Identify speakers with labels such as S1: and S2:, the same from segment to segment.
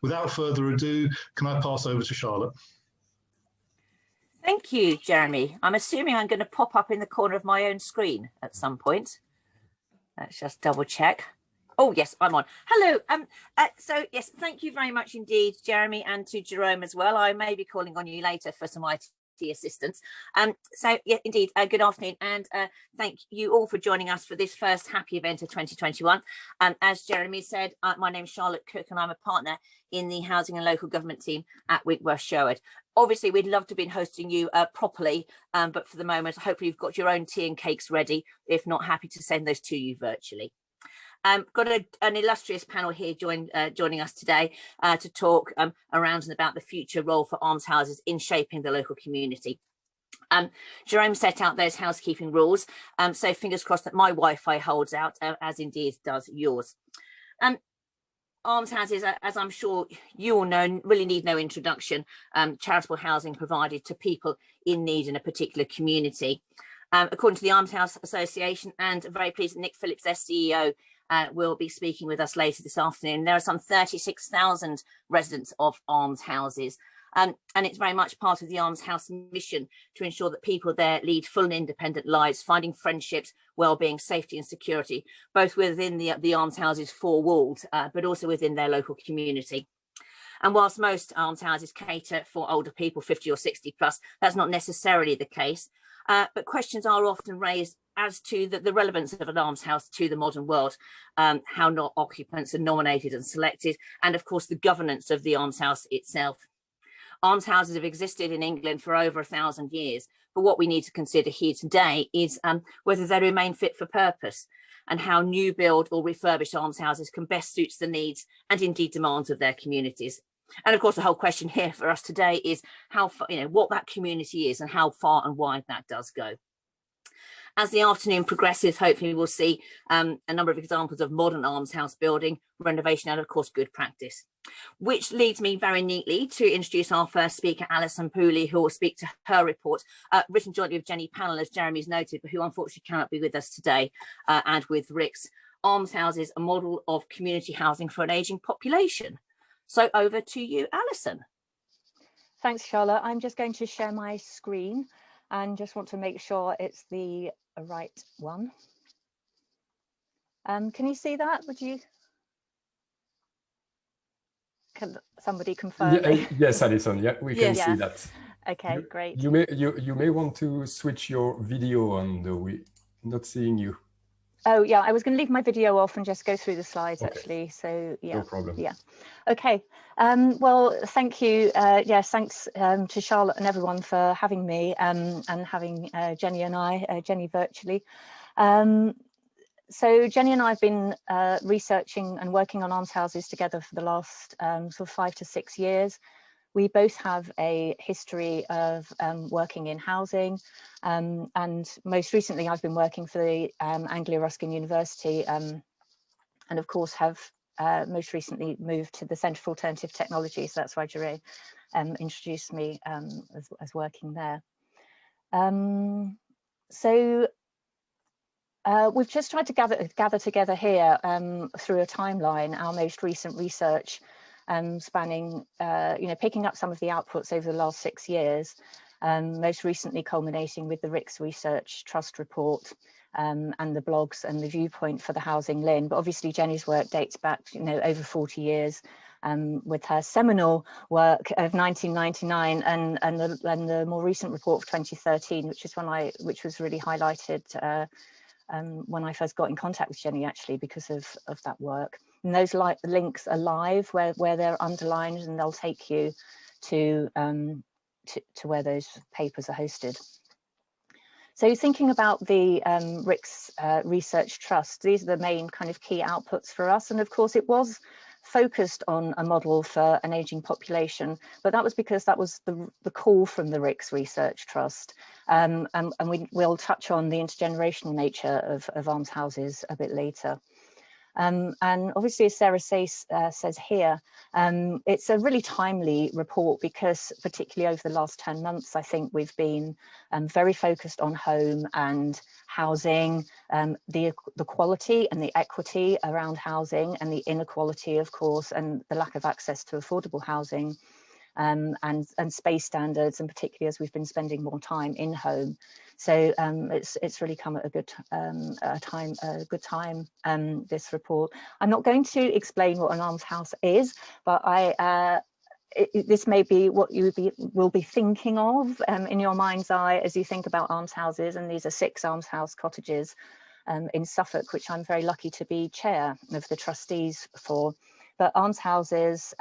S1: Without further ado, can I pass over to Charlotte?
S2: Thank you, Jeremy. I'm assuming I'm going to pop up in the corner of my own screen at some point. Let's just double check. Oh, yes, I'm on. Hello. So, yes, thank you very much indeed, Jeremy, and to Jerome as well. I may be calling on you later for some IT assistance. So, yeah, indeed, good afternoon, and thank you all for joining us for this first HAPPI event of 2021. As Jeremy said, my name is Charlotte Cook, and I'm a partner in the Housing and Local Government team at Winckworth Sherwood. Obviously, we'd love to be hosting you properly, but for the moment, hopefully you've got your own tea and cakes ready. If not, happy to send those to you virtually. Got an illustrious panel here joining us today to talk around and about the future role for almshouses in shaping the local community. Jerome set out those housekeeping rules, so fingers crossed that my Wi-Fi holds out, as indeed does yours. Almshouses, as I'm sure you all know, really need no introduction. Charitable housing provided to people in need in a particular community. According to the Almshouse Association, and very pleased that Nick Phillips, their CEO, will be speaking with us later this afternoon. There are some 36,000 residents of almshouses, and it's very much part of the Almshouse mission to ensure that people there lead full and independent lives, finding friendships, well-being, safety and security, both within the almshouses' four walls, but also within their local community. And whilst most almshouses cater for older people, 50 or 60 plus, that's not necessarily the case. But questions are often raised as to the relevance of an almshouse to the modern world, how not occupants are nominated and selected, and of course the governance of the almshouse itself. Almshouses have existed in England for over 1,000 years, but what we need to consider here today is whether they remain fit for purpose, and how new build or refurbished almshouses can best suit the needs and indeed demands of their communities. And of course, the whole question here for us today is how far, what that community is and how far and wide that does go. As the afternoon progresses, hopefully we'll see a number of examples of modern almshouse building, renovation, and of course, good practice. Which leads me very neatly to introduce our first speaker, Alison Pooley, who will speak to her report, written jointly with Jenny Pannell, as Jeremy's noted, but who unfortunately cannot be with us today, and with RICS, Almshouses, a model of community housing for an ageing population. So over to you, Alison.
S3: Thanks, Charlotte. I'm just going to share my screen and just want to make sure it's the right one. Can you see that? Can somebody confirm?
S4: Yes, Alison. Yeah, we can see that.
S3: Okay, great.
S4: You may want to switch your video on, though we're not seeing you.
S3: Oh yeah, I was going to leave my video off and just go through the slides actually. So yeah,
S4: no problem.
S3: Yeah, okay. Well, thank you. Yes, thanks to Charlotte and everyone for having me and having Jenny and I, Jenny virtually. So Jenny and I have been researching and working on almshouses together for the last sort of 5 to 6 years. We both have a history of working in housing, and most recently I've been working for the Anglia-Ruskin University, and of course have most recently moved to the Centre for Alternative Technology, so that's why Jerome introduced me as working there. We've just tried to gather together here through a timeline our most recent research, spanning, picking up some of the outputs over the last 6 years, most recently culminating with the RICS Research Trust report and the blogs and the viewpoint for the HousingLIN. But obviously Jenny's work dates back, over 40 years with her seminal work of 1999 and the more recent report of 2013, which was really highlighted when I first got in contact with Jenny, actually, because of that work. And those links are live where they're underlined, and they'll take you to where those papers are hosted. So thinking about the RICS Research Trust, these are the main kind of key outputs for us. And of course, it was focused on a model for an ageing population, but that was because that was the call from the RICS Research Trust. And we'll touch on the intergenerational nature of almshouses a bit later. And obviously, as Sarah says here, it's a really timely report because particularly over the last 10 months, I think we've been very focused on home and housing, the quality and the equity around housing and the inequality, of course, and the lack of access to affordable housing. And space standards, and particularly as we've been spending more time in home, so it's really come at a good time. This report. I'm not going to explain what an almshouse is, but this may be what you will be thinking of in your mind's eye as you think about almshouses. And these are 6 almshouse cottages in Suffolk, which I'm very lucky to be chair of the trustees for. But almshouses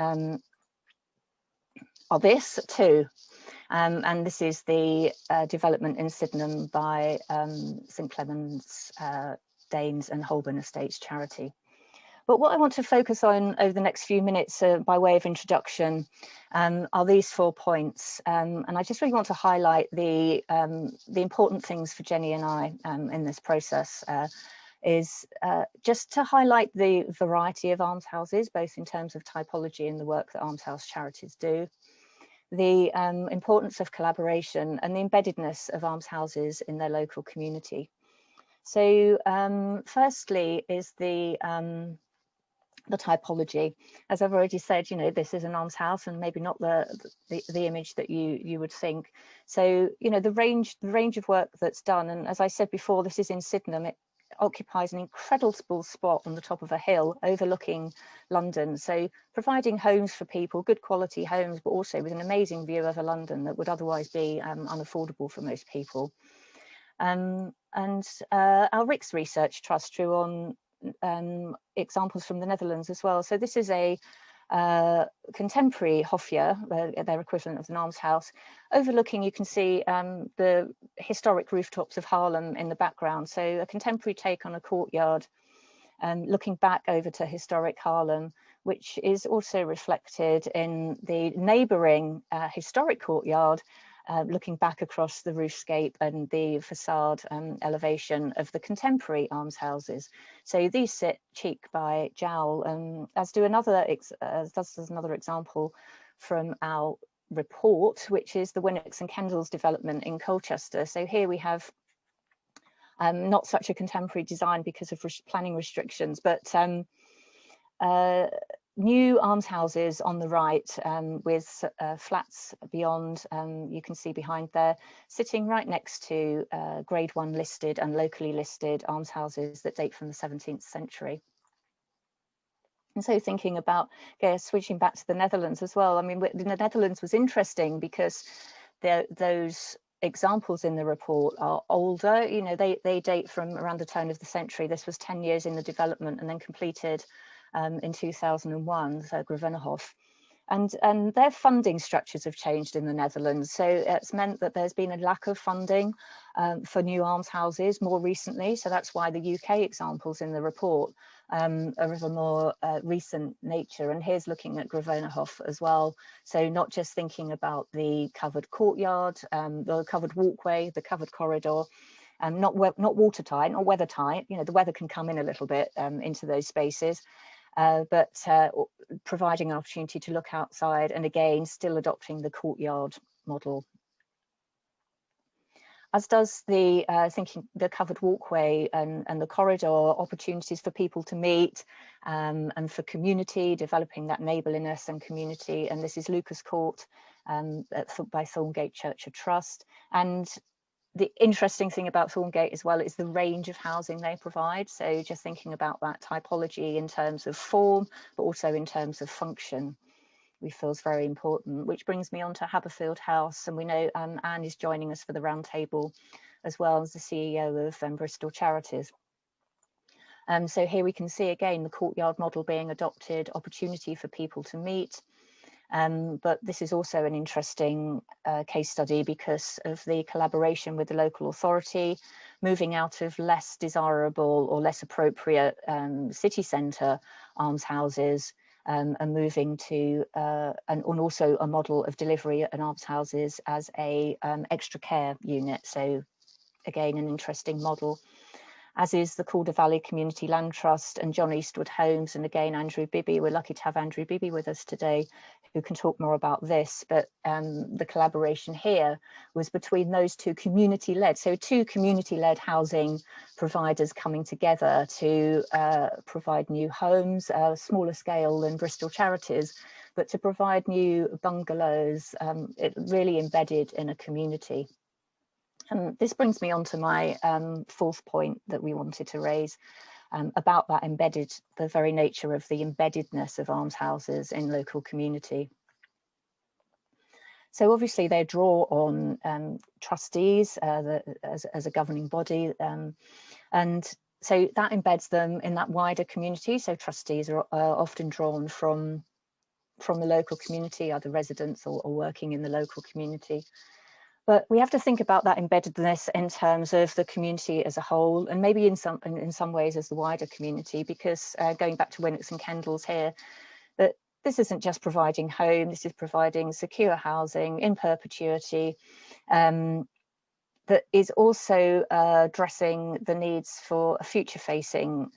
S3: are this too, and this is the development in Sydenham by St Clement's Danes and Holborn Estates charity. But what I want to focus on over the next few minutes by way of introduction are these 4 points, and I just really want to highlight the important things for Jenny and I in this process. Is just to highlight the variety of almshouses, both in terms of typology and the work that almshouse charities do, the importance of collaboration and the embeddedness of almshouses in their local community. So firstly is the typology. As I've already said, you know, this is an almshouse and maybe not the image that you would think. So, you know, the range of work that's done, and as I said before, this is in Sydenham. It occupies an incredible spot on the top of a hill overlooking London, so providing homes for people, good quality homes, but also with an amazing view over London that would otherwise be unaffordable for most people. And our Rix Research Trust drew on examples from the Netherlands as well. So this is a contemporary hofje, their equivalent of an almshouse, overlooking, you can see the historic rooftops of Haarlem in the background. So a contemporary take on a courtyard, looking back over to historic Haarlem, which is also reflected in the neighbouring historic courtyard, looking back across the roofscape and the facade elevation of the contemporary almshouses. So these sit cheek by jowl, as does another example from our report, which is the Winnicks and Kendall's development in Colchester. So here we have not such a contemporary design because of planning restrictions, but new almshouses on the right, with flats beyond, you can see behind there, sitting right next to grade 1 listed and locally listed almshouses that date from the 17th century. And so thinking about, switching back to the Netherlands as well, I mean, the Netherlands was interesting because those examples in the report are older. You know, they date from around the turn of the century. This was 10 years in the development and then completed in 2001, so Gravenhof. And their funding structures have changed in the Netherlands. So it's meant that there's been a lack of funding for new almshouses more recently. So that's why the UK examples in the report are of a more recent nature. And here's looking at Gravenhof as well. So not just thinking about the covered courtyard, the covered walkway, the covered corridor, not watertight, not weathertight. You know, the weather can come in a little bit into those spaces. But providing an opportunity to look outside, and again, still adopting the courtyard model. As does the covered walkway and the corridor, opportunities for people to meet and for community, developing that neighbourliness and community. And this is Lucas Court by Thorngate Church of Trust. And the interesting thing about Thorngate as well is the range of housing they provide. So just thinking about that typology in terms of form, but also in terms of function, we feel is very important, which brings me on to Haberfield House. And we know Anne is joining us for the roundtable as well as the CEO of Bristol Charities. So here we can see again the courtyard model being adopted, opportunity for people to meet. But this is also an interesting case study because of the collaboration with the local authority, moving out of less desirable or less appropriate city centre almshouses and moving to and also a model of delivery at almshouses as a extra care unit. So again, an interesting model. as is the Calder Valley Community Land Trust and John Eastwood Homes, and again Andrew Bibby. We're lucky to have Andrew Bibby with us today, who can talk more about this, but the collaboration here was between those two community-led, so two community-led housing providers coming together to provide new homes, smaller scale than Bristol Charities, but to provide new bungalows, it really embedded in a community. And this brings me on to my fourth point that we wanted to raise about that embedded, the very nature of the embeddedness of almshouses in local community. So obviously they draw on trustees as a governing body, and so that embeds them in that wider community. So trustees are often drawn from the local community, either residents or working in the local community. But we have to think about that embeddedness in terms of the community as a whole, and maybe in some ways as the wider community, because going back to Winnock's and Kendall's here, that this isn't just providing home, this is providing secure housing in perpetuity, that is also addressing the needs for a future-facing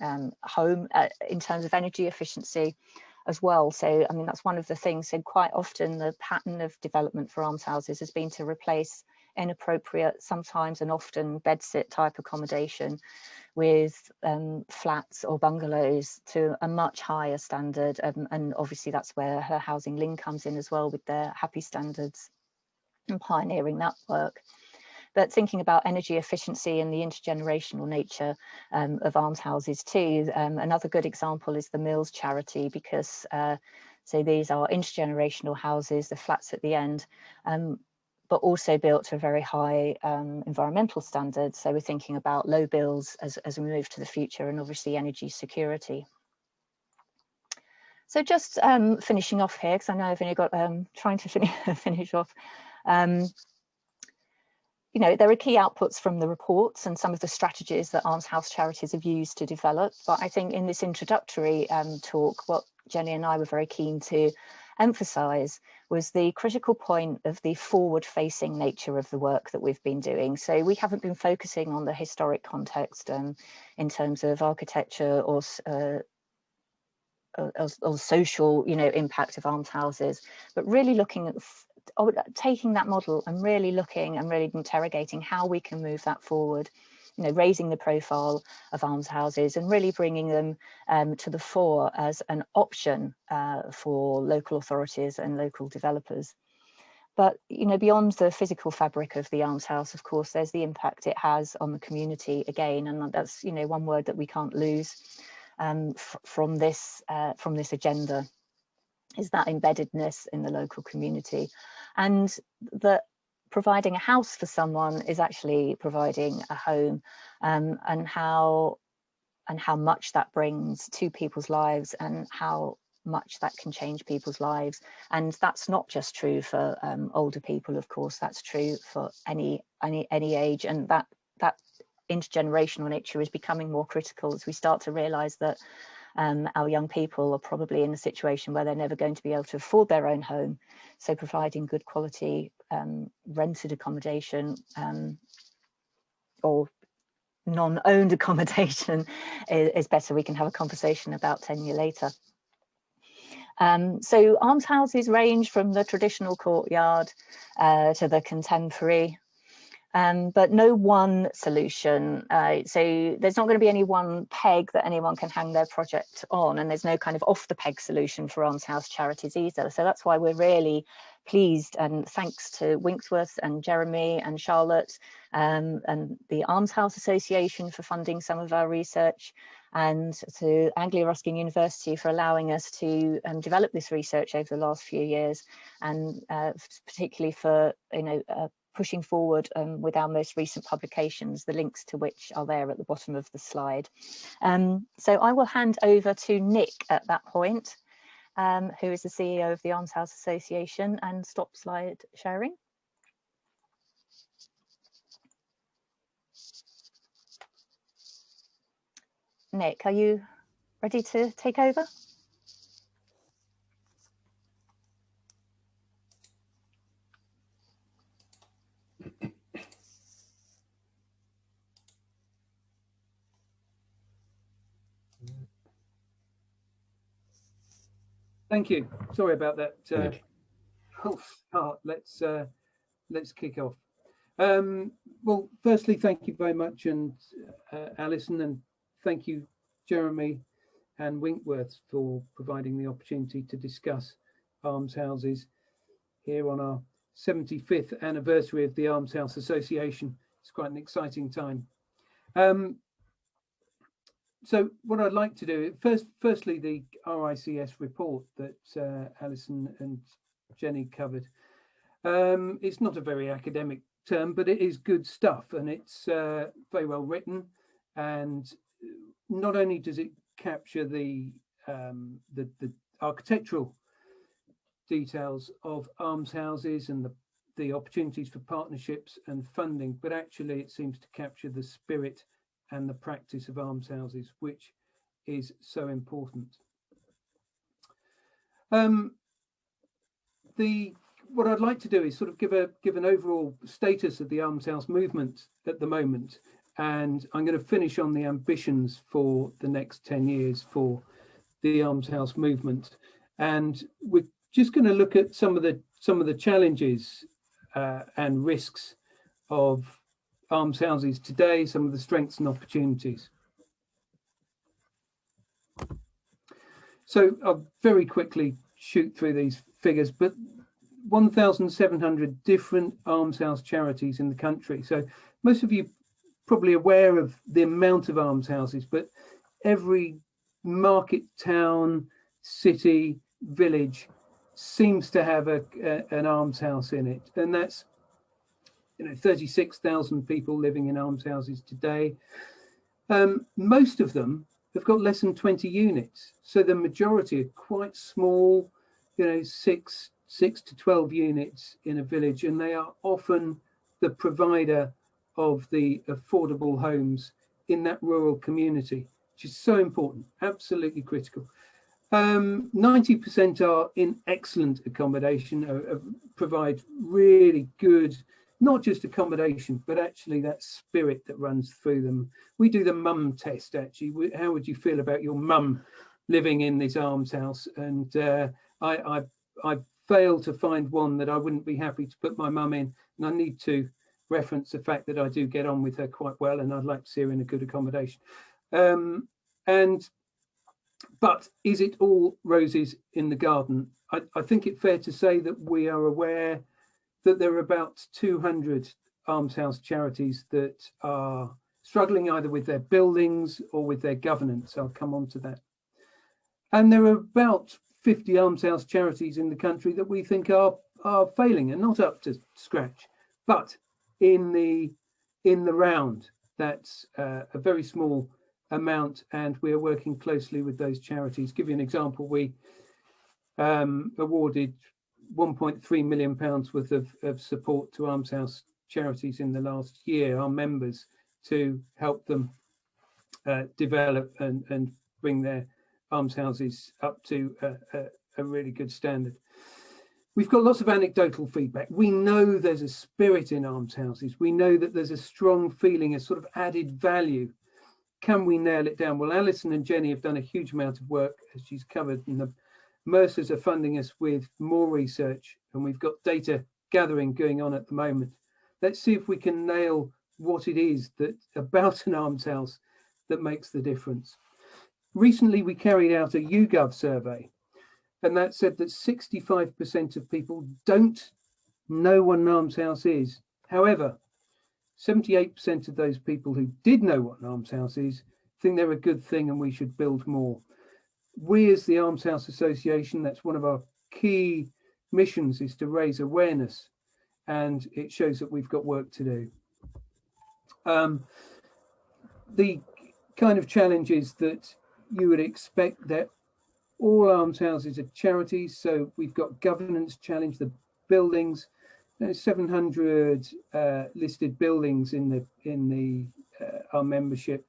S3: home in terms of energy efficiency as well. So, I mean, that's one of the things. So quite often the pattern of development for almshouses has been to replace inappropriate, sometimes and often bedsit type accommodation with flats or bungalows to a much higher standard. And obviously that's where her HousingLIN comes in as well, with their HAPPI standards and pioneering that work. But thinking about energy efficiency and the intergenerational nature of almshouses too. Another good example is the Mills charity, because so these are intergenerational houses, the flats at the end, but also built to a very high environmental standards. So we're thinking about low bills as we move to the future, and obviously energy security. So just finishing off here, because I know I've only got trying to finish off. You know, there are key outputs from the reports and some of the strategies that almshouse charities have used to develop. But I think in this introductory talk, what Jenny and I were very keen to emphasize was the critical point of the forward-facing nature of the work that we've been doing. So we haven't been focusing on the historic context in terms of architecture or social, you know, impact of almshouses, but really looking at taking that model and really looking and really interrogating how we can move that forward, you know, raising the profile of almshouses and really bringing them to the fore as an option for local authorities and local developers. But, you know, beyond the physical fabric of the almshouse, of course, there's the impact it has on the community again, and that's, you know, one word that we can't lose from this agenda, is that embeddedness in the local community, and that providing a house for someone is actually providing a home, and how much that brings to people's lives and how much that can change people's lives. And that's not just true for older people, of course, that's true for any age, and that intergenerational nature is becoming more critical as we start to realize that our young people are probably in a situation where they're never going to be able to afford their own home. So providing good quality rented accommodation or non-owned accommodation is better. We can have a conversation about 10 years later. So almshouses range from the traditional courtyard to the contemporary. But no one solution. So there's not going to be any one peg that anyone can hang their project on, and there's no kind of off the peg solution for almshouse charities either. So that's why we're really pleased, and thanks to Winckworth and Jeremy and Charlotte and the Almshouse Association for funding some of our research, and to Anglia Ruskin University for allowing us to develop this research over the last few years, and particularly for, you know, pushing forward with our most recent publications, the links to which are there at the bottom of the slide. So I will hand over to Nick at that point, who is the CEO of the Almshouse Association, and stop slide sharing. Nick, are you ready to take over?
S5: Thank you. Sorry about that. Let's kick off. Well, firstly, thank you very much, and Alison, and thank you, Jeremy and Winckworth, for providing the opportunity to discuss almshouses here on our 75th anniversary of the Almshouse Association. It's quite an exciting time. So what I'd like to do, firstly, the RICS report that Alison and Jenny covered. It's not a very academic term, but it is good stuff, and it's very well written. And not only does it capture the architectural details of almshouses and the opportunities for partnerships and funding, but actually it seems to capture the spirit and the practice of almshouses, which is so important. What I'd like to do is sort of give an overall status of the Almshouse movement at the moment, and I'm going to finish on the ambitions for the next 10 years for the Almshouse movement, and we're just going to look at some of the challenges and risks of almshouses today, some of the strengths and opportunities. So I'll very quickly shoot through these figures, but 1,700 different almshouse charities in the country. So most of you probably aware of the amount of almshouses, but every market, town, city, village seems to have an almshouse in it, and that's 36,000 people living in almshouses today. Most of them have got less than 20 units, so the majority are quite small, 6 to 12 units in a village, and they are often the provider of the affordable homes in that rural community, which is so important, absolutely critical. 90% are in excellent accommodation, provide really good, not just accommodation, but actually that spirit that runs through them. We do the mum test, actually. How would you feel about your mum living in this almshouse? And I failed to find one that I wouldn't be happy to put my mum in. And I need to reference the fact that I do get on with her quite well, and I'd like to see her in a good accommodation. But is it all roses in the garden? I think it's fair to say that we are aware that there are about 200 almshouse charities that are struggling either with their buildings or with their governance. I'll come on to that. And there are about 50 almshouse charities in the country that we think are failing and not up to scratch. But in the round, that's a very small amount, and we are working closely with those charities. Give you an example, we awarded £1.3 million worth of support to almshouse charities in the last year, our members, to help them develop and bring their almshouses up to a really good standard. We've got lots of anecdotal feedback. We know there's a spirit in almshouses. We know that there's a strong feeling, a sort of added value. Can we nail it down? Well, Alison and Jenny have done a huge amount of work, as she's covered, and the Mercers are funding us with more research, and we've got data gathering going on at the moment. Let's see if we can nail what it is that about an almshouse that makes the difference. Recently, we carried out a YouGov survey, and that said that 65% of people don't know what an almshouse is. However, 78% of those people who did know what an almshouse is think they're a good thing and we should build more. We as the Almshouse Association, that's one of our key missions, is to raise awareness, and it shows that we've got work to do. The kind of challenges that you would expect, that all almshouses are charities, so we've got governance challenge, the buildings. There's 700 listed buildings in our membership.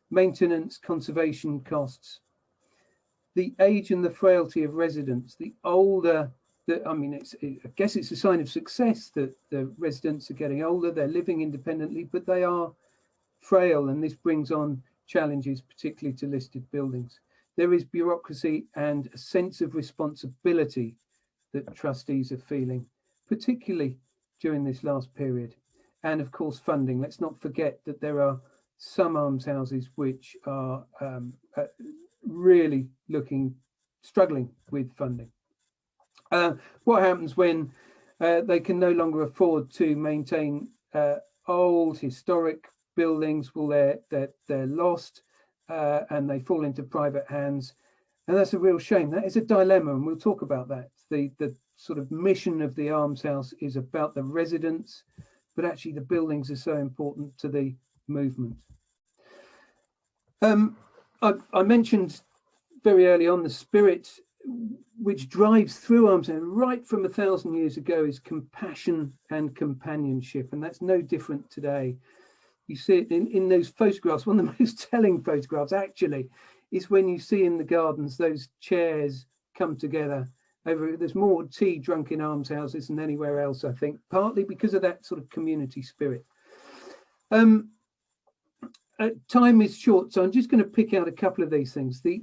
S5: Maintenance, conservation costs, the age and the frailty of residents. The older, I guess it's a sign of success that the residents are getting older. They're living independently, but they are frail, and this brings on challenges, particularly to listed buildings. there is bureaucracy and a sense of responsibility that trustees are feeling, particularly during this last period. And of course, funding. Let's not forget that there are some almshouses which are really struggling with funding. What happens when they can no longer afford to maintain old historic buildings? Well, they're lost and they fall into private hands, and that's a real shame. That is a dilemma, and we'll talk about that. The sort of mission of the Almshouse is about the residents, but actually the buildings are so important to the movement. I mentioned very early on the spirit which drives through Almshouse right from 1,000 years ago is compassion and companionship, and that's no different today. You see it in those photographs. One of the most telling photographs actually is when you see in the gardens those chairs come together. There's more tea drunk in almshouses than anywhere else, I think, partly because of that sort of community spirit. Time is short, so I'm just going to pick out a couple of these things. The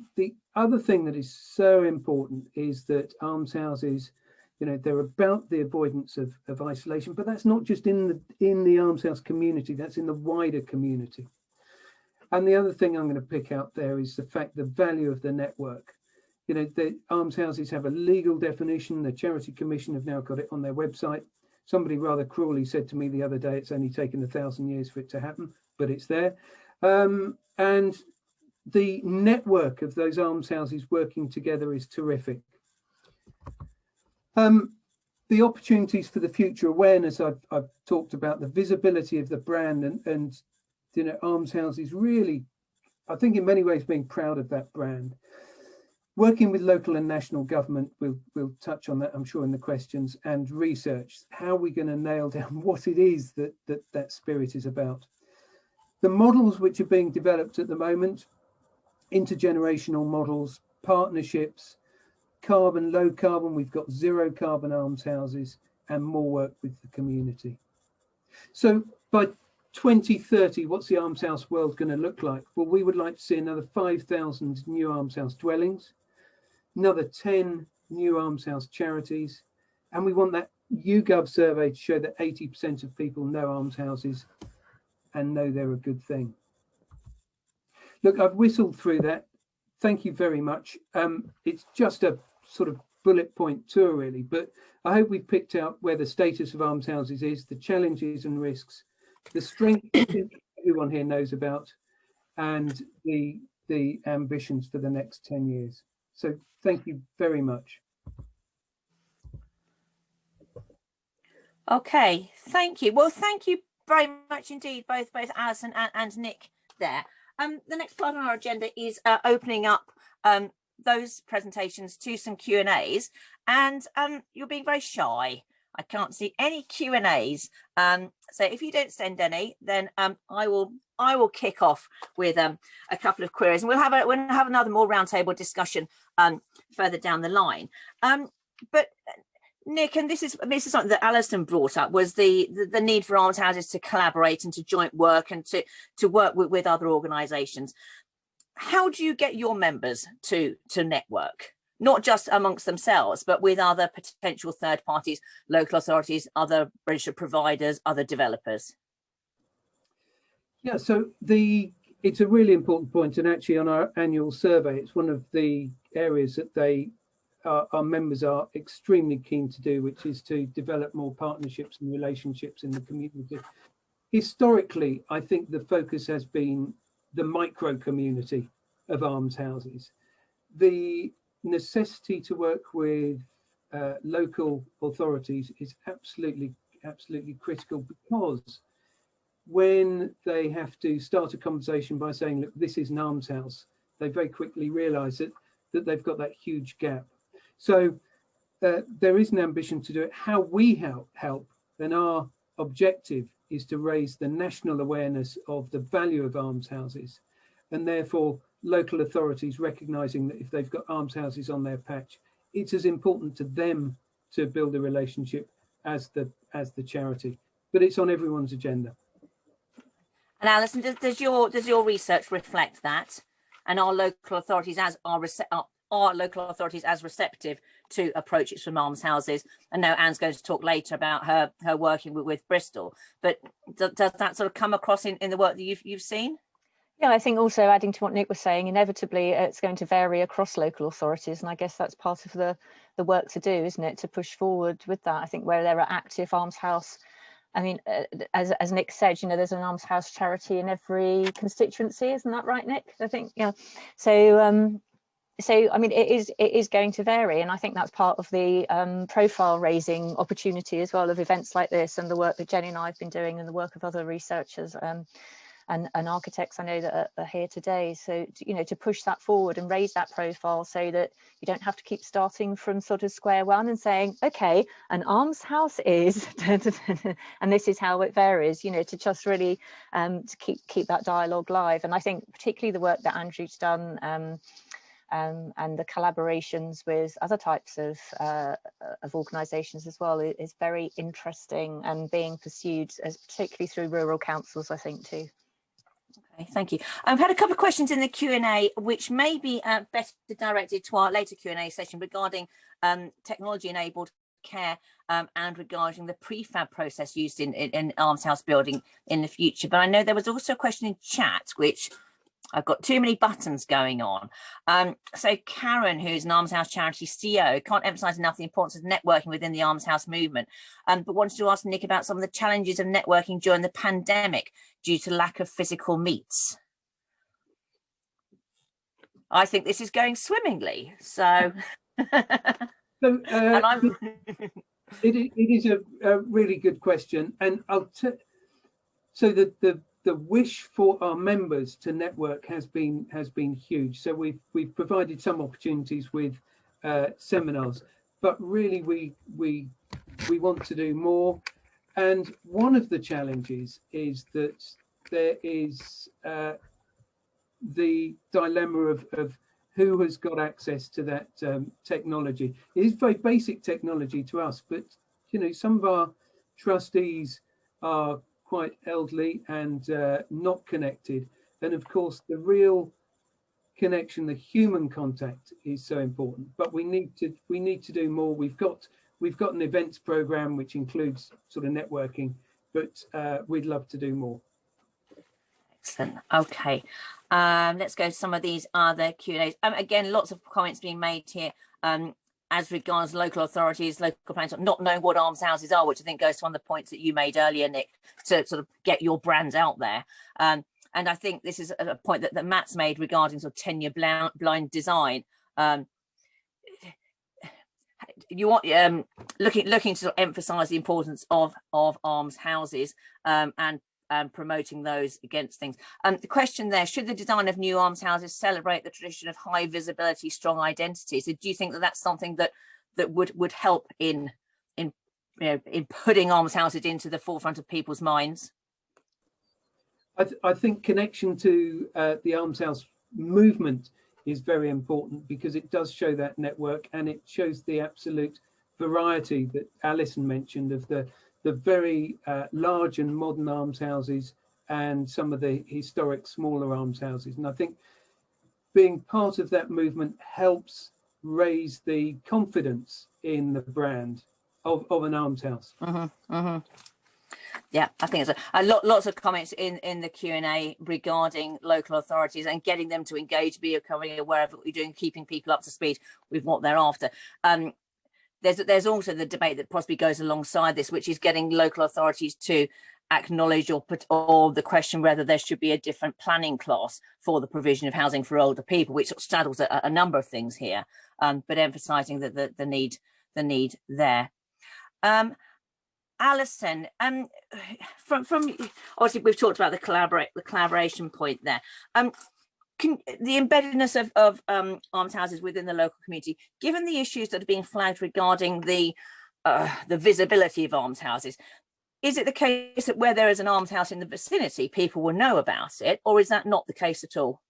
S5: other thing that is so important is that almshouses, they're about the avoidance of isolation, but that's not just in the almshouse community, that's in the wider community. And the other thing I'm going to pick out there is the value of the network. The almshouses have a legal definition. The Charity Commission have now got it on their website. Somebody rather cruelly said to me the other day, it's only taken 1,000 years for it to happen, but it's there. And the network of those almshouses working together is terrific. The opportunities for the future awareness, I've talked about the visibility of the brand and almshouses really, I think in many ways being proud of that brand. Working with local and national government, we'll touch on that, I'm sure, in the questions, and research. How are we going to nail down what it is that spirit is about? The models which are being developed at the moment, intergenerational models, partnerships, carbon, low carbon, we've got zero carbon almshouses, and more work with the community. So by 2030, what's the almshouse world going to look like? Well, we would like to see another 5,000 new almshouse dwellings, another 10 new almshouse charities, and we want that YouGov survey to show that 80% of people know almshouses and know they're a good thing. Look, I've whistled through that. Thank you very much. It's just a sort of bullet point tour, really, but I hope we've picked out where the status of almshouses is, the challenges and risks, the strength everyone here knows about, and the ambitions for the next 10 years. So thank you very much.
S2: Okay, thank you. Well, thank you very much indeed, both Alison and Nick there. The next part on our agenda is opening up those presentations to some Q&As, and you're being very shy. I can't see any Q&As. So if you don't send any, then I will kick off with a couple of queries, and we'll have another more roundtable discussion further down the line. But Nick, and this is something that Alison brought up, was the need for almshouses to collaborate and to joint work and to work with other organisations. How do you get your members to network, not just amongst themselves, but with other potential third parties, local authorities, other registered providers, other developers?
S5: Yeah, so it's a really important point, and actually on our annual survey, it's one of the areas that our members are extremely keen to do, which is to develop more partnerships and relationships in the community. Historically, I think the focus has been the micro community of almshouses. The necessity to work with local authorities is absolutely critical, because when they have to start a conversation by saying, look, this is an almshouse, they very quickly realise that they've got that huge gap. So there is an ambition to do it. How we help, and our objective is to raise the national awareness of the value of almshouses, and therefore local authorities recognising that if they've got almshouses on their patch, it's as important to them to build a relationship as the charity. But it's on everyone's agenda.
S2: And Alison, does your research reflect that? and our local authorities as receptive to approaches from almshouses? I know Anne's going to talk later about her working with Bristol, but does that sort of come across in the work that you've seen?
S3: Yeah, I think also adding to what Nick was saying, inevitably it's going to vary across local authorities, and I guess that's part of the work to do, isn't it, to push forward with that. I think where there are active almshouse, I mean, as Nick said, you know, there's an almshouse charity in every constituency, isn't that right, Nick? I think, yeah. So I mean, it is going to vary, and I think that's part of the profile raising opportunity as well of events like this, and the work that Jenny and I have been doing, and the work of other researchers and architects I know that are here today. So, you know, to push that forward and raise that profile so that you don't have to keep starting from sort of square one and saying, okay, an almshouse is, and this is how it varies, you know, to just really to keep that dialogue live. And I think particularly the work that Andrew's done and the collaborations with other types of organisations as well is very interesting and being pursued, as particularly through rural councils, I think, too.
S2: Okay, thank you. I've had a couple of questions in the Q&A, which may be better directed to our later Q&A session regarding technology-enabled care and regarding the prefab process used in almshouse building in the future. But I know there was also a question in chat, which I've got too many buttons going on. So Karen, who's an almshouse charity CEO, can't emphasize enough the importance of networking within the almshouse movement, but wanted to ask Nick about some of the challenges of networking during the pandemic due to lack of physical meets. I think this is going swimmingly. So,
S5: it is a really good question, and so the wish for our members to network has been huge. So we've provided some opportunities with seminars, but really we want to do more. And one of the challenges is that there is the dilemma of who has got access to that technology. It is very basic technology to us, but you know, some of our trustees are quite elderly and not connected, and of course the real connection, the human contact, is so important. But we need to do more. We've got an events program which includes sort of networking, but we'd love to do more.
S2: Excellent. Okay, let's go to some of these other Q&As. Again, lots of comments being made here as regards local authorities, local plans, not knowing what almshouses are, which I think goes to one of the points that you made earlier, Nick, to sort of get your brands out there. And I think this is a point that Matt's made regarding sort of tenure blind design. You want looking to sort of emphasise the importance of almshouses and promoting those against things. The question there: should the design of new almshouses celebrate the tradition of high visibility, strong identities? So do you think that that's something that would help in putting almshouses into the forefront of people's minds?
S5: I think connection to the almshouse movement is very important, because it does show that network, and it shows the absolute variety that Alison mentioned of the very large and modern almshouses and some of the historic smaller almshouses. And I think being part of that movement helps raise the confidence in the brand of an almshouse.
S2: Yeah, I think it's lots of comments in the Q&A regarding local authorities and getting them to engage, becoming aware of what you're doing, keeping people up to speed with what they're after. There's also the debate that possibly goes alongside this, which is getting local authorities to acknowledge or the question whether there should be a different planning class for the provision of housing for older people, which sort of straddles a number of things here, but emphasising that the need there. Alison, from obviously we've talked about the collaboration point there. The embeddedness of almshouses within the local community, given the issues that are being flagged regarding the visibility of almshouses, is it the case that where there is an almshouse in the vicinity, people will know about it, or is that not the case at all?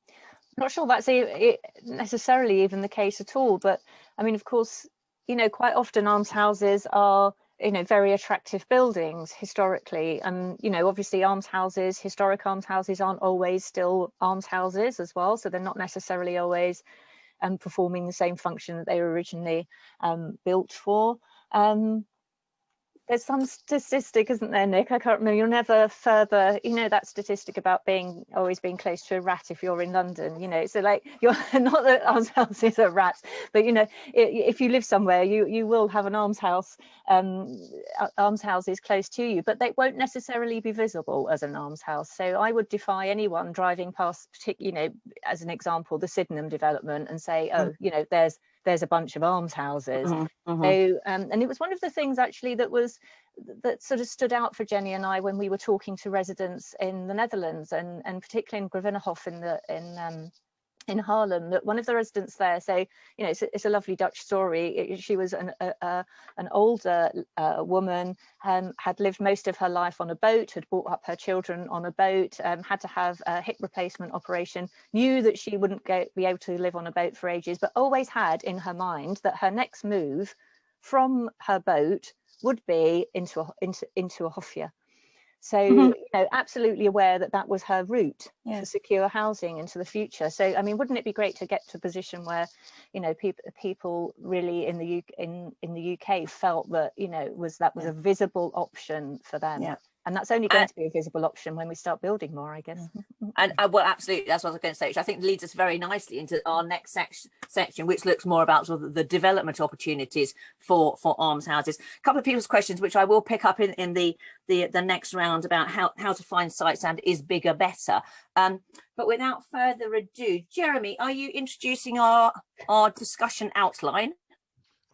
S3: I'm not sure that's necessarily even the case at all, but I mean, of course, you know, quite often almshouses are you know, very attractive buildings historically. You know, obviously almshouses, historic almshouses aren't always still almshouses as well, so they're not necessarily always performing the same function that they were originally built for. There's some statistic, isn't there, Nick? I can't remember. You're never further, you know, that statistic about always being close to a rat if you're in London, you know. So like, you're not that almshouses are rats, but you know, if you live somewhere, you will have an almshouse, almshouses close to you, but they won't necessarily be visible as an almshouse. So I would defy anyone driving past, you know, as an example, the Sydenham development and say, oh, you know, there's a bunch of almshouses. So and it was one of the things actually that sort of stood out for Jenny and I when we were talking to residents in the Netherlands, and particularly in Gravenhof in Haarlem, that one of the residents there, so you know, it's a lovely Dutch story. She was an older woman, had lived most of her life on a boat, had brought up her children on a boat, had to have a hip replacement operation, knew that she wouldn't be able to live on a boat for ages, but always had in her mind that her next move from her boat would be into a hofje. So, you know, absolutely aware that that was her route for secure housing into the future. So, I mean, wouldn't it be great to get to a position where, you know, people really in the UK felt that, you know, that was a visible option for them. Yeah. And that's only going to be a visible option when we start building more, I guess.
S2: And well, absolutely, that's what I was going to say, which I think leads us very nicely into our next section, which looks more about sort of the development opportunities for almshouses. A couple of people's questions, which I will pick up in the next round, about how to find sites and is bigger better. But without further ado, Jeremy, are you introducing our discussion outline?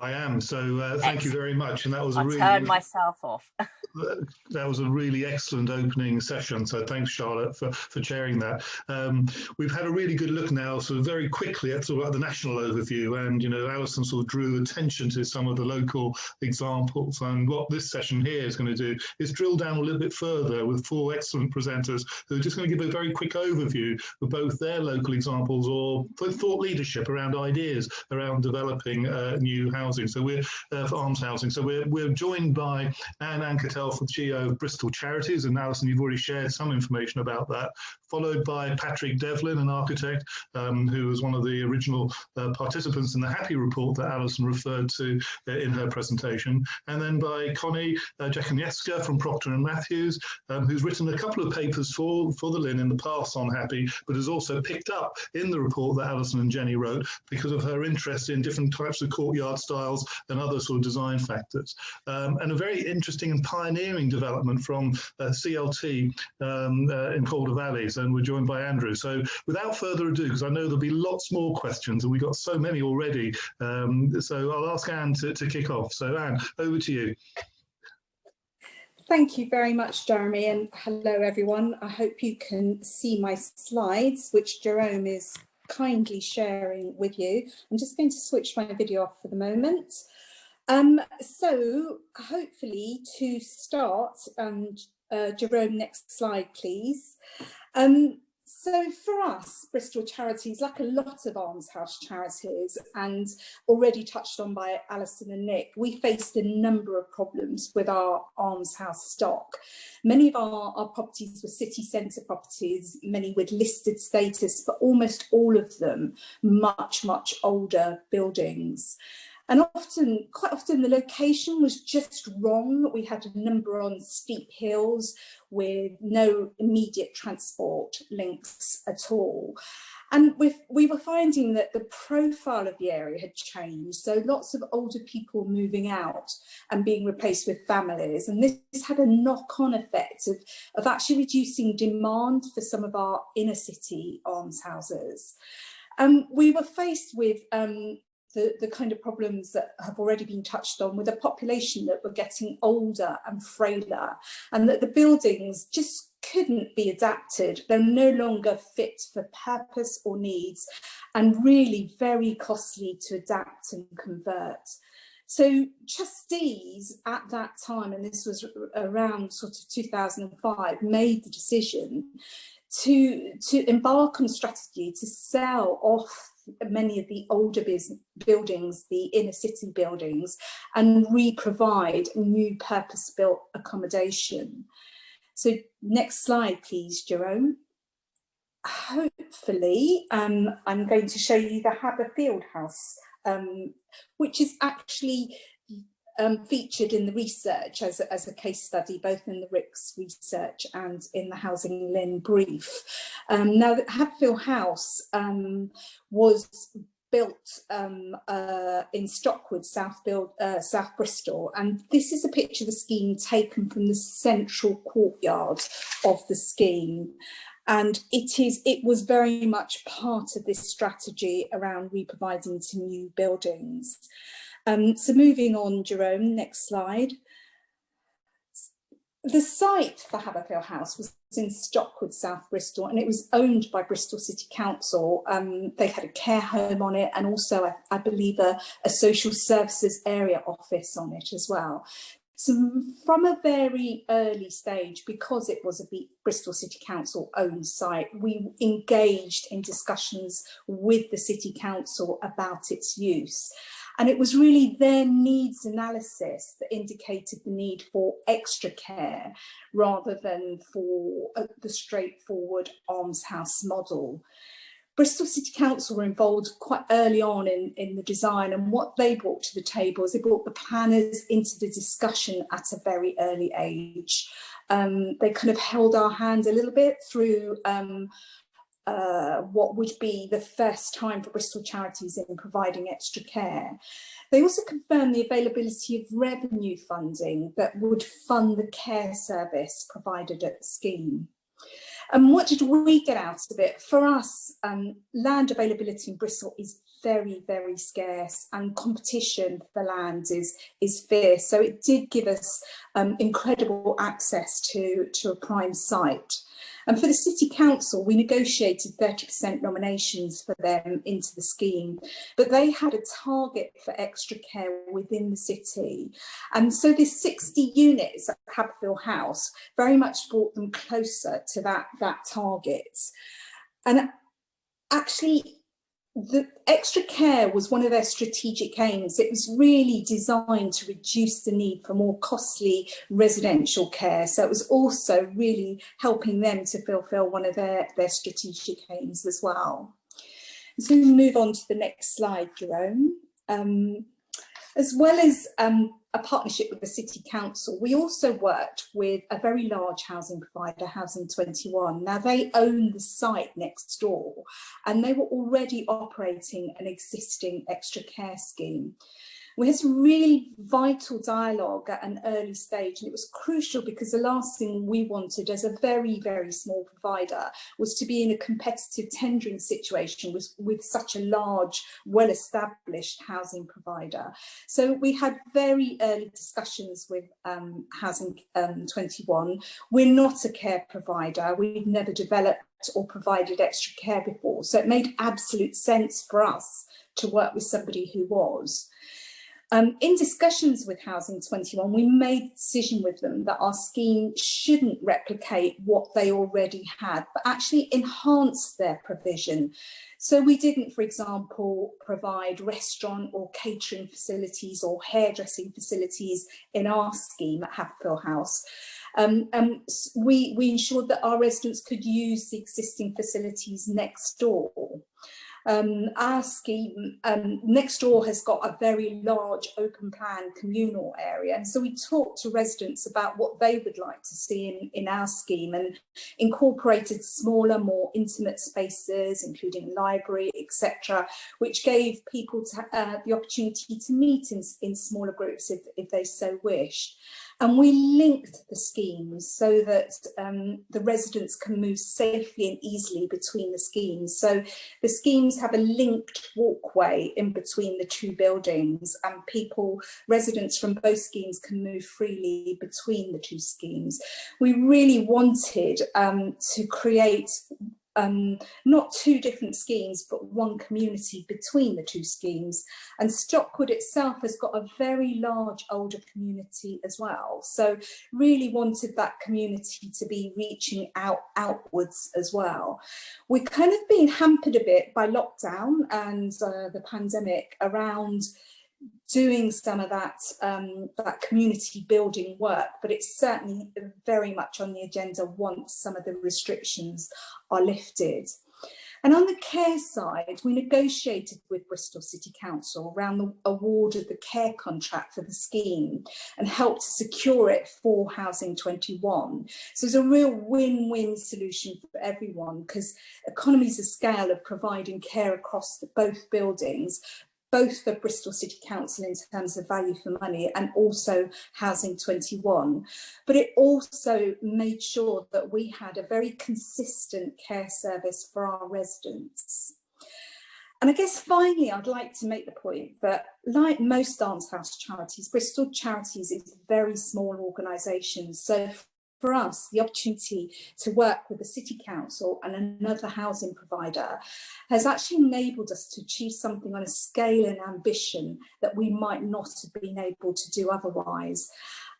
S1: I am. So thank you very much. And that was
S2: I'll turn myself off.
S1: That was a really excellent opening session. So thanks, Charlotte, for chairing that. We've had a really good look now, sort of very quickly at sort of the national overview. And, you know, Alison sort of drew attention to some of the local examples. And what this session here is going to do is drill down a little bit further with 4 excellent presenters who are just going to give a very quick overview of both their local examples or thought leadership around ideas around developing new housing. So we're for alms housing. So we're joined by Anne Anketel from GEO of Bristol Charities, and Alison, you've already shared some information about that, followed by Patrick Devlin, an architect who was one of the original participants in the HAPPI report that Alison referred to in her presentation, and then by Connie Jakoniewska from Procter & Matthews, who's written a couple of papers for the LIN in the past on HAPPI, but has also picked up in the report that Alison and Jenny wrote because of her interest in different types of courtyard styles and other sort of design factors. And a very interesting and pioneering development from CLT in Calder Valleys, and we're joined by Andrew. So without further ado, because I know there'll be lots more questions and we've got so many already, so I'll ask Anne to kick off. So Anne, over to you.
S6: Thank you very much, Jeremy, and hello everyone. I hope you can see my slides, which Jerome is kindly sharing with you. I'm just going to switch my video off for the moment. So hopefully to start, Jerome, next slide, please. So for us, Bristol Charities, like a lot of almshouse charities, and already touched on by Alison and Nick, we faced a number of problems with our almshouse stock. Many of our properties were city centre properties, many with listed status, but almost all of them much, much older buildings. And quite often the location was just wrong. We had a number on steep hills with no immediate transport links at all. And we were finding that the profile of the area had changed. So lots of older people moving out and being replaced with families. And this had a knock-on effect of actually reducing demand for some of our inner city almshouses. We were faced with the kind of problems that have already been touched on, with a population that were getting older and frailer, and that the buildings just couldn't be adapted. They're no longer fit for purpose or needs, and really very costly to adapt and convert. So trustees at that time, and this was around sort of 2005, made the decision to embark on a strategy to sell off many of the older buildings, the inner city buildings, and re-provide new purpose-built accommodation. So next slide, please, Jerome. Hopefully, I'm going to show you the HAPPI Fieldhouse, which is actually featured in the research as a case study, both in the RICS research and in the HousingLIN brief. Now, the HAPPI House was built in Stockwood, South Bristol, and this is a picture of the scheme taken from the central courtyard of the scheme. And it was very much part of this strategy around re-providing to new buildings. So moving on, Jerome, next slide. The site for HAPPI House was in Stockwood, South Bristol, and it was owned by Bristol City Council. They had a care home on it, and also, I believe, a social services area office on it as well. So from a very early stage, because it was a Bristol City Council owned site, we engaged in discussions with the City Council about its use. And it was really their needs analysis that indicated the need for extra care rather than for the straightforward almshouse model. Bristol City Council were involved quite early on in the design, and what they brought to the table is they brought the planners into the discussion at a very early age. They kind of held our hand a little bit through what would be the first time for Bristol Charities in providing extra care. They also confirmed the availability of revenue funding that would fund the care service provided at the scheme. And what did we get out of it? For us, land availability in Bristol is very, very scarce, and competition for land is fierce. So it did give us incredible access to a prime site. And for the City Council, we negotiated 30% nominations for them into the scheme, but they had a target for extra care within the city. And so this 60 units at HAPPI House very much brought them closer to that target. And actually, the extra care was one of their strategic aims. It was really designed to reduce the need for more costly residential care. So it was also really helping them to fulfill one of their strategic aims as well. So we move on to the next slide, Jerome. As well as a partnership with the City Council, we also worked with a very large housing provider, Housing 21. Now, they own the site next door, and they were already operating an existing extra care scheme. We had some really vital dialogue at an early stage, and it was crucial because the last thing we wanted as a very, very small provider was to be in a competitive tendering situation with such a large, well-established housing provider. So we had very early discussions with Housing 21. We're not a care provider. We've never developed or provided extra care before. So it made absolute sense for us to work with somebody who was. In discussions with Housing 21, we made a decision with them that our scheme shouldn't replicate what they already had, but actually enhance their provision. So we didn't, for example, provide restaurant or catering facilities or hairdressing facilities in our scheme at HAPPI House. We ensured that our residents could use the existing facilities next door. Our scheme next door has got a very large open plan communal area, and so we talked to residents about what they would like to see in our scheme, and incorporated smaller, more intimate spaces, including library, etc., which gave people the opportunity to meet in smaller groups if they so wished. And we linked the schemes so that the residents can move safely and easily between the schemes. So the schemes have a linked walkway in between the two buildings, and residents from both schemes can move freely between the two schemes. We really wanted to create not two different schemes, but one community between the two schemes. And Stockwood itself has got a very large older community as well. So really wanted that community to be reaching outwards as well. We're kind of being hampered a bit by lockdown and the pandemic around doing some of that that community building work, but it's certainly very much on the agenda once some of the restrictions are lifted. And on the care side, we negotiated with Bristol City Council around the award of the care contract for the scheme and helped to secure it for Housing 21. So it's a real win-win solution for everyone, because economies of scale of providing care across both buildings, both for Bristol City Council in terms of value for money and also Housing 21. But it also made sure that we had a very consistent care service for our residents. And I guess finally, I'd like to make the point that, like most Almshouse charities, Bristol Charities is a very small organisation. So for us, the opportunity to work with the City Council and another housing provider has actually enabled us to achieve something on a scale and ambition that we might not have been able to do otherwise.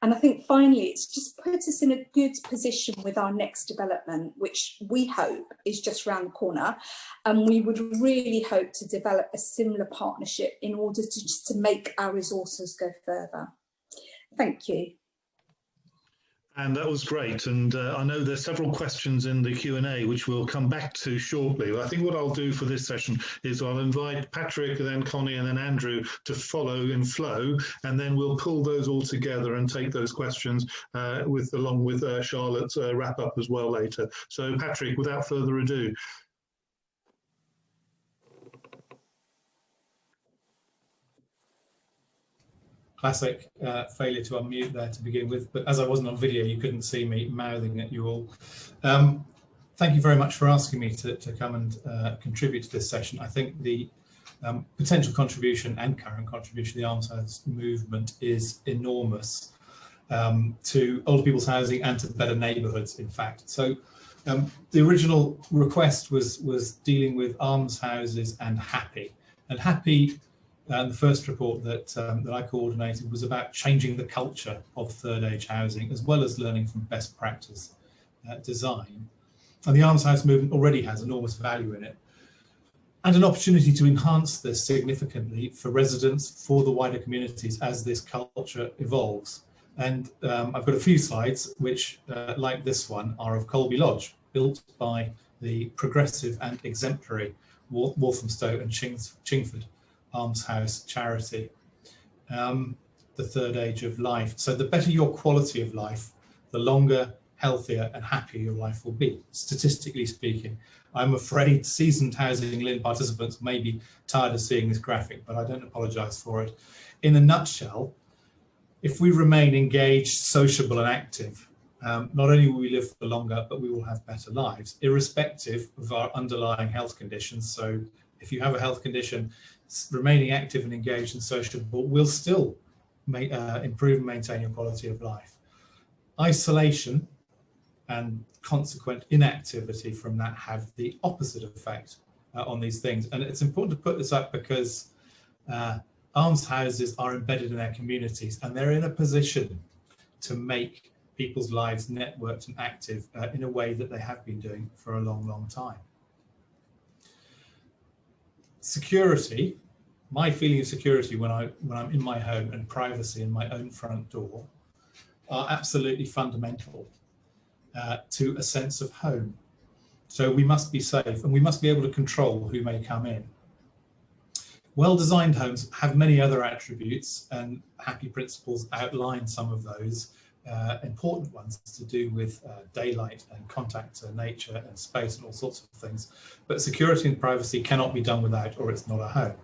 S6: And I think finally, it's just put us in a good position with our next development, which we hope is just around the corner. And we would really hope to develop a similar partnership in order to make our resources go further. Thank you.
S1: And that was great. And I know there's several questions in the Q&A, which we'll come back to shortly. I think what I'll do for this session is I'll invite Patrick, and then Connie, and then Andrew to follow in flow, and then we'll pull those all together and take those questions along with Charlotte's wrap up as well later. So Patrick, without further ado.
S7: Classic failure to unmute there to begin with, but as I wasn't on video, you couldn't see me mouthing at you all. Thank you very much for asking me to come and contribute to this session. I think the potential contribution and current contribution to the Almshouse movement is enormous to older people's housing and to better neighbourhoods, in fact. So the original request was dealing with almshouses and HAPPI. And HAPPI, the first report that I coordinated, was about changing the culture of third age housing, as well as learning from best practice design. And the Almshouse movement already has enormous value in it, and an opportunity to enhance this significantly for residents, for the wider communities, as this culture evolves. And I've got a few slides which, like this one, are of Colby Lodge, built by the progressive and exemplary Walthamstow and Chingford Almshouse charity, the third age of life. So the better your quality of life, the longer, healthier and happier your life will be, statistically speaking. I'm afraid seasoned HousingLIN participants may be tired of seeing this graphic, but I don't apologise for it. In a nutshell, if we remain engaged, sociable and active, not only will we live for longer, but we will have better lives, irrespective of our underlying health conditions. So if you have a health condition, remaining active and engaged and sociable will still improve and maintain your quality of life. Isolation and consequent inactivity from that have the opposite effect on these things. And it's important to put this up because almshouses are embedded in their communities, and they're in a position to make people's lives networked and active in a way that they have been doing for a long, long time. Security, my feeling of security when I'm in my home, and privacy in my own front door, are absolutely fundamental to a sense of home. So we must be safe, and we must be able to control who may come in. Well-designed homes have many other attributes, and HAPPI principles outline some of those important ones to do with daylight and contact to nature and space and all sorts of things. But security and privacy cannot be done without, or it's not a home.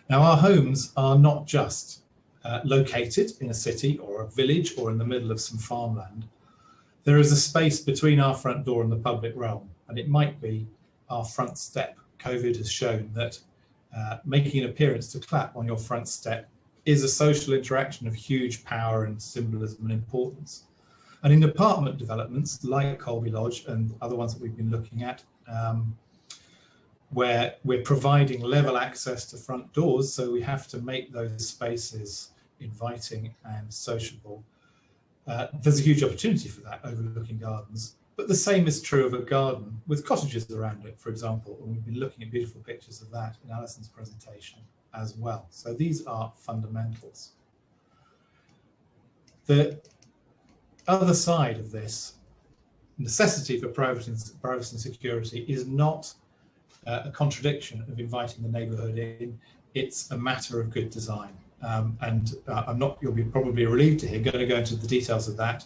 S7: Now, our homes are not just located in a city or a village or in the middle of some farmland. There is a space between our front door and the public realm, and it might be our front step. COVID has shown that making an appearance to clap on your front step is a social interaction of huge power and symbolism and importance. And in apartment developments like Colby Lodge and other ones that we've been looking at, where we're providing level access to front doors, so we have to make those spaces inviting and sociable. There's a huge opportunity for that overlooking gardens, but the same is true of a garden with cottages around it, for example, and we've been looking at beautiful pictures of that in Alison's presentation as well. So these are fundamentals. The other side of this necessity for privacy and security is not a contradiction of inviting the neighbourhood in. It's a matter of good design, and I'm not, you'll be probably relieved to hear, going to go into the details of that,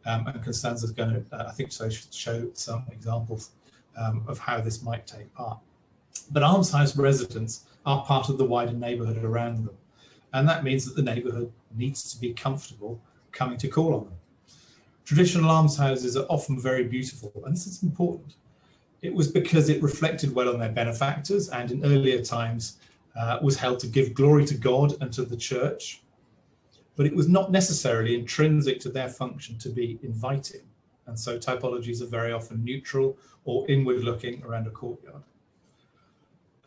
S7: and Constanza's going to, I think, show some examples of how this might take part. But almshouse residents are part of the wider neighbourhood around them, and that means that the neighbourhood needs to be comfortable coming to call on them. Traditional almshouses are often very beautiful, and this is important. It was because it reflected well on their benefactors, and in earlier times was held to give glory to God and to the church, but it was not necessarily intrinsic to their function to be inviting, and so typologies are very often neutral or inward looking around a courtyard.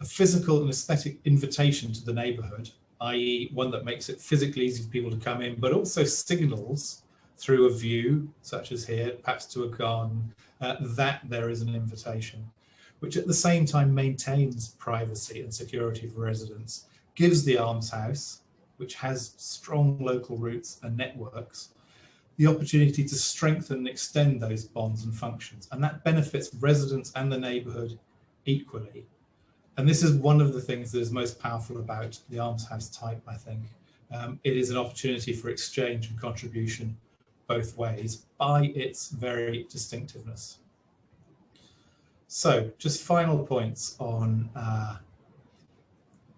S7: A physical and aesthetic invitation to the neighbourhood, i.e. one that makes it physically easy for people to come in, but also signals through a view, such as here, perhaps to a garden, that there is an invitation, which at the same time maintains privacy and security for residents, gives the almshouse, which has strong local roots and networks, the opportunity to strengthen and extend those bonds and functions, and that benefits residents and the neighbourhood equally. And this is one of the things that is most powerful about the almshouse type, I think. It is an opportunity for exchange and contribution both ways by its very distinctiveness. So just final points on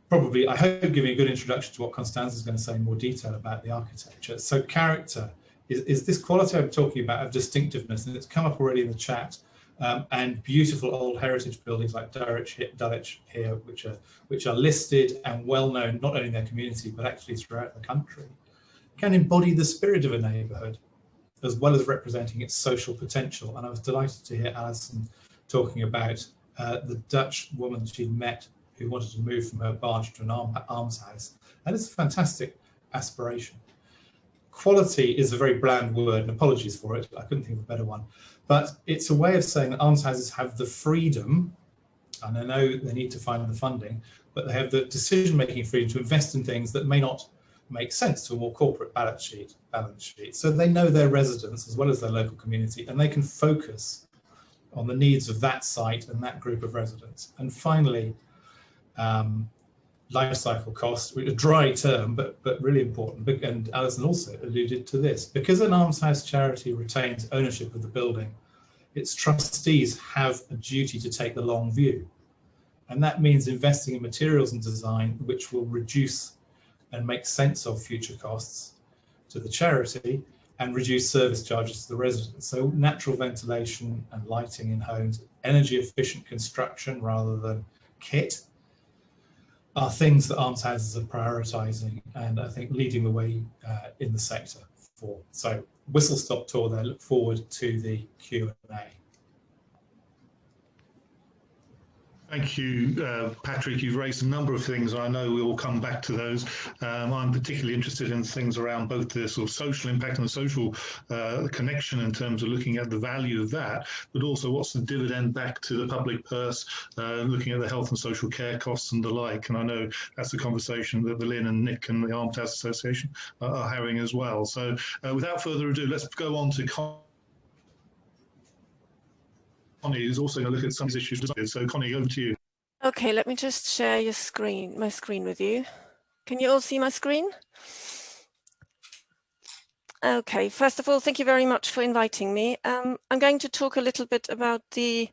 S7: probably, I hope, giving a good introduction to what Constanza is going to say in more detail about the architecture. So character is this quality I'm talking about of distinctiveness, and it's come up already in the chat, and beautiful old heritage buildings like Dulwich here, which are listed and well known not only in their community but actually throughout the country, can embody the spirit of a neighbourhood as well as representing its social potential. And I was delighted to hear Alison talking about the Dutch woman she'd met who wanted to move from her barge to an almshouse. And it's a fantastic aspiration. Quality is a very bland word, and apologies for it, I couldn't think of a better one. But it's a way of saying that almshouses have the freedom, and I know they need to find the funding, but they have the decision-making freedom to invest in things that may not make sense to a more corporate balance sheet. So they know their residents as well as their local community, and they can focus on the needs of that site and that group of residents. And finally, life cycle cost, a dry term, but really important. And Alison also alluded to this. Because an almshouse charity retains ownership of the building, its trustees have a duty to take the long view. And that means investing in materials and design which will reduce and make sense of future costs to the charity and reduce service charges to the residents. So natural ventilation and lighting in homes, energy efficient construction rather than kit, are things that almshouses are prioritising and I think leading the way in the sector for. So whistle stop tour there, look forward to the Q&A.
S1: Thank you, Patrick. You've raised a number of things. I know we will come back to those. I'm particularly interested in things around both the sort of social impact and the social connection in terms of looking at the value of that, but also what's the dividend back to the public purse, looking at the health and social care costs and the like. And I know that's the conversation that the Lynn and Nick and the Almshouse Association are having as well. So without further ado, let's go on to Connie is also going to look at some of these issues. So Connie, over to you.
S8: Okay, let me just share my screen with you. Can you all see my screen? Okay, first of all, thank you very much for inviting me. I'm going to talk a little bit about the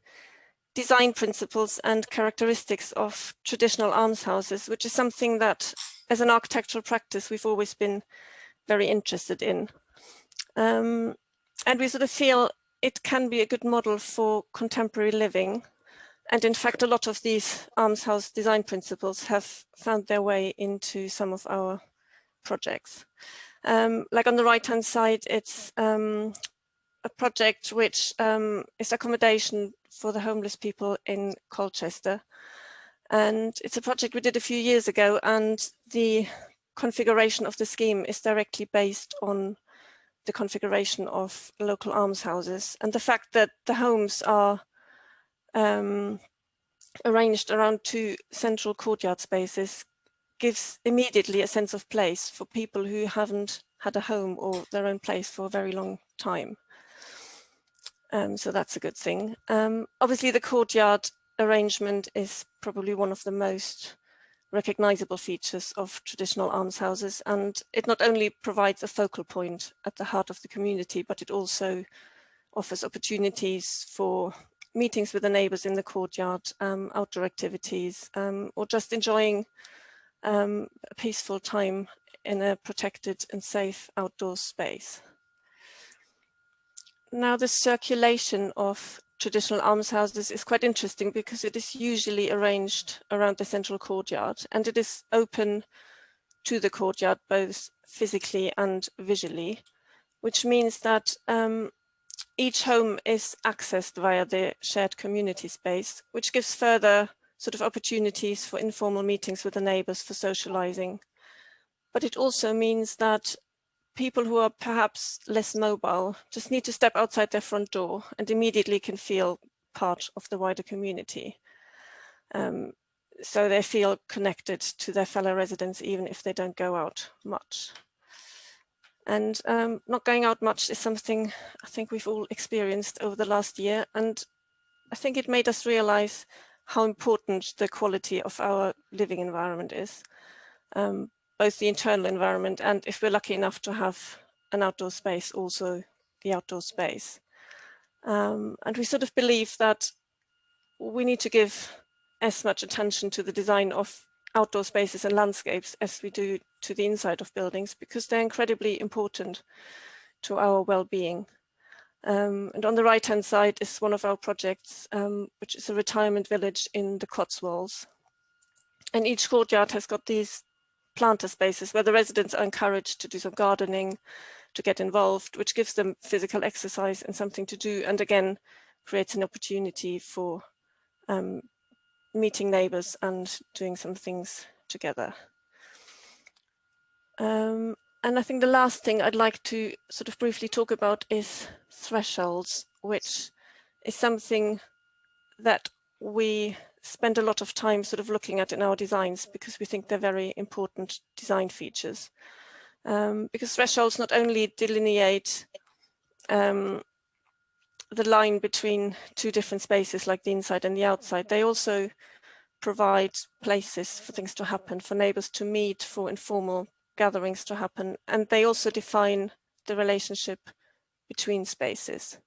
S8: design principles and characteristics of traditional almshouses, which is something that as an architectural practice, we've always been very interested in. And we sort of feel it can be a good model for contemporary living. And in fact, a lot of these almshouse design principles have found their way into some of our projects. Like on the right-hand side, it's a project which is accommodation for the homeless people in Colchester. And it's a project we did a few years ago, and the configuration of the scheme is directly based on the configuration of local almshouses. And the fact that the homes are arranged around 2 central courtyard spaces gives immediately a sense of place for people who haven't had a home or their own place for a very long time. So that's a good thing. Obviously, the courtyard arrangement is probably one of the most recognizable features of traditional almshouses, and it not only provides a focal point at the heart of the community, but it also offers opportunities for meetings with the neighbors in the courtyard, outdoor activities, or just enjoying a peaceful time in a protected and safe outdoor space. Now, the circulation of traditional almshouses is quite interesting because it is usually arranged around the central courtyard, and it is open to the courtyard both physically and visually, which means that each home is accessed via the shared community space, which gives further sort of opportunities for informal meetings with the neighbors for socializing. But it also means that people who are perhaps less mobile just need to step outside their front door and immediately can feel part of the wider community. So they feel connected to their fellow residents, even if they don't go out much. And not going out much is something I think we've all experienced over the last year. And I think it made us realize how important the quality of our living environment is. Both the internal environment and, if we're lucky enough to have an outdoor space, also the outdoor space. And we sort of believe that we need to give as much attention to the design of outdoor spaces and landscapes as we do to the inside of buildings, because they're incredibly important to our well-being. And on the right-hand side is one of our projects, which is a retirement village in the Cotswolds. And each courtyard has got these planter spaces where the residents are encouraged to do some gardening, to get involved, which gives them physical exercise and something to do, and again creates an opportunity for meeting neighbors and doing some things together. And I think the last thing I'd like to sort of briefly talk about is thresholds, which is something that we spend a lot of time sort of looking at in our designs, because we think they're very important design features. Because thresholds not only delineate the line between 2 different spaces, like the inside and the outside, they also provide places for things to happen, for neighbors to meet, for informal gatherings to happen, and they also define the relationship between spaces.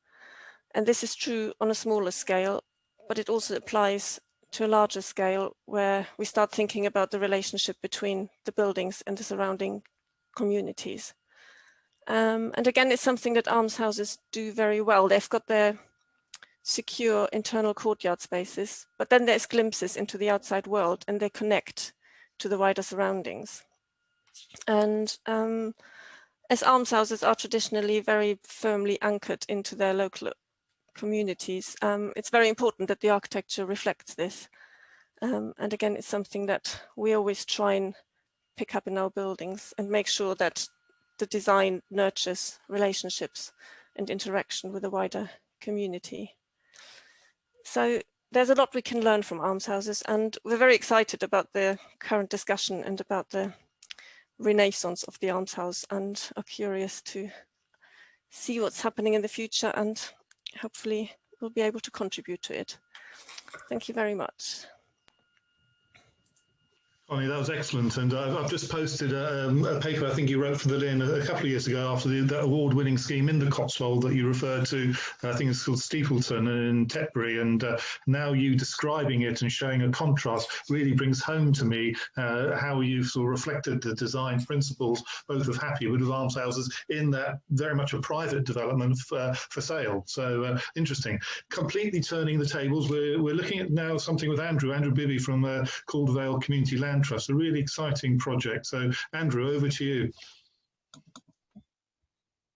S8: And this is true on a smaller scale, but it also applies to a larger scale, where we start thinking about the relationship between the buildings and the surrounding communities. And again, it's something that almshouses do very well. They've got their secure internal courtyard spaces, but then there's glimpses into the outside world, and they connect to the wider surroundings. And as almshouses are traditionally very firmly anchored into their local communities, it's very important that the architecture reflects this. And again, it's something that we always try and pick up in our buildings and make sure that the design nurtures relationships and interaction with the wider community. So there's a lot we can learn from almshouses, and we're very excited about the current discussion and about the renaissance of the almshouse, and are curious to see what's happening in the future, and hopefully we'll be able to contribute to it. Thank you very much.
S1: Connie, that was excellent, and I've just posted a paper I think you wrote for the LIN a couple of years ago after that award-winning scheme in the Cotswold that you referred to. I think it's called Steepleton in Tetbury, and now you describing it and showing a contrast really brings home to me how you've sort of reflected the design principles both of HAPPI but of almshouses in that very much a private development for sale. So interesting. Completely turning the tables, we're looking at now something with Andrew Bibby from Caldervale Community Land Trust, a really exciting project. So Andrew, over to you.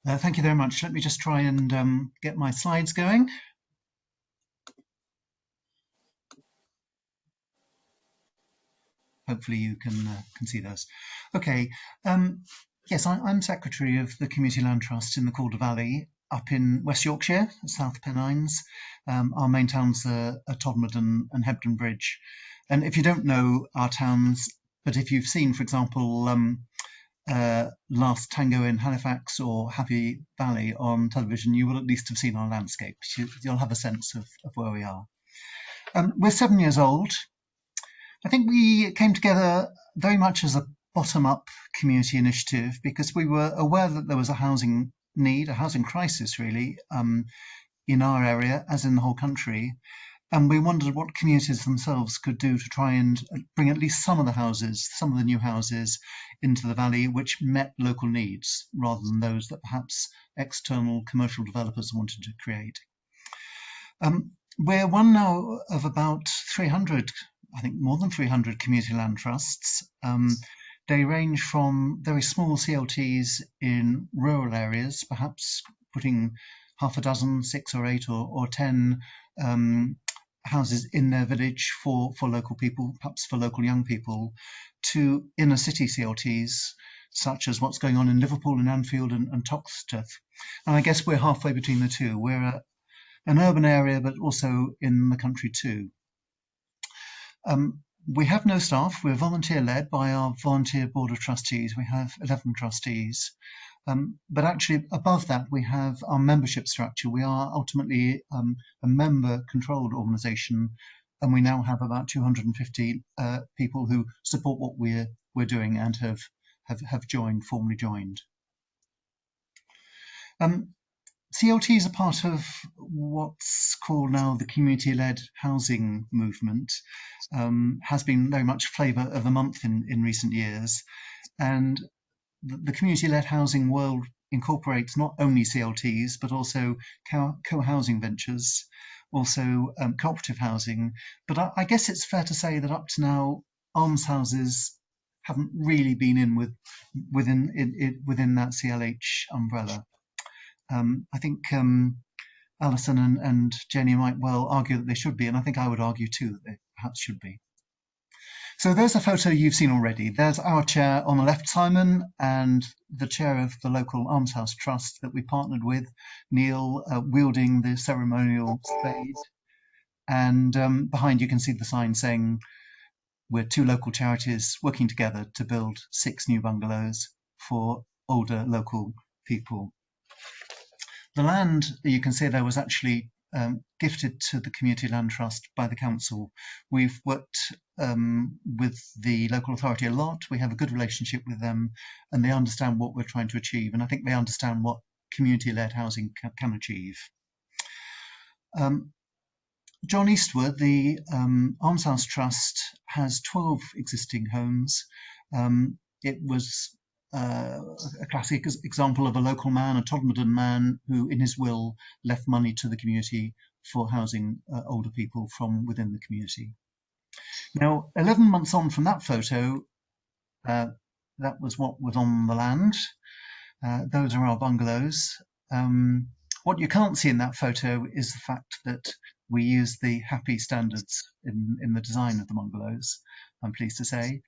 S9: Thank you very much. Let me just try and get my slides going. hopefully you can see those. Okay, yes, I'm Secretary of the Community Land Trust in the Calder Valley up in West Yorkshire, South Pennines. Our main towns are Todmorden and Hebden Bridge. And if you don't know our towns, but if you've seen, for example, Last Tango in Halifax or Happy Valley on television, you will at least have seen our landscapes. You'll have a sense of where we are. We're 7 years old. I think we came together very much as a bottom-up community initiative because we were aware that there was a housing need, a housing crisis really, in our area as in the whole country. And we wondered what communities themselves could do to try and bring at least some of the houses, some of the new houses into the valley which met local needs rather than those that perhaps external commercial developers wanted to create. We're one now of about 300, I think more than 300 community land trusts. They range from very small CLTs in rural areas, perhaps putting half a dozen, 6 or 8 or 10 houses in their village for local people, perhaps for local young people, to inner city CLTs, such as what's going on in Liverpool and Anfield and Toxteth. And I guess we're halfway between the two. We're an urban area, but also in the country too. We have no staff. We're volunteer-led by our volunteer board of trustees. We have 11 trustees. But actually above that, we have our membership structure. We are ultimately a member-controlled organisation, and we now have about 250 people who support what we're doing and have joined, formally joined. CLTs are part of what's called now the community-led housing movement, has been very much flavour of the month in recent years. And the community-led housing world incorporates not only CLTs, but also co-housing ventures, also cooperative housing. But I guess it's fair to say that up to now, almshouses haven't really been within that CLH umbrella. I think Alison and Jenny might well argue that they should be, and I think I would argue too that they perhaps should be. So there's a photo you've seen already. There's our chair on the left, Simon, and the chair of the local Almshouse Trust that we partnered with, Neil, wielding the ceremonial spade. And behind you can see the sign saying we're 2 local charities working together to build 6 new bungalows for older local people. The land, you can see there, was actually gifted to the Community Land Trust by the council. We've worked with the local authority a lot. We have a good relationship with them, and they understand what we're trying to achieve. And I think they understand what community-led housing can achieve. John Eastwood, the Almshouse Trust, has 12 existing homes. It was a classic example of a local man, a Todmorden man, who in his will left money to the community for housing older people from within the community. Now, 11 months on from that photo, that was what was on the land. Those are our bungalows. What you can't see in that photo is the fact that we use the HAPPI standards in the design of the bungalows, I'm pleased to say.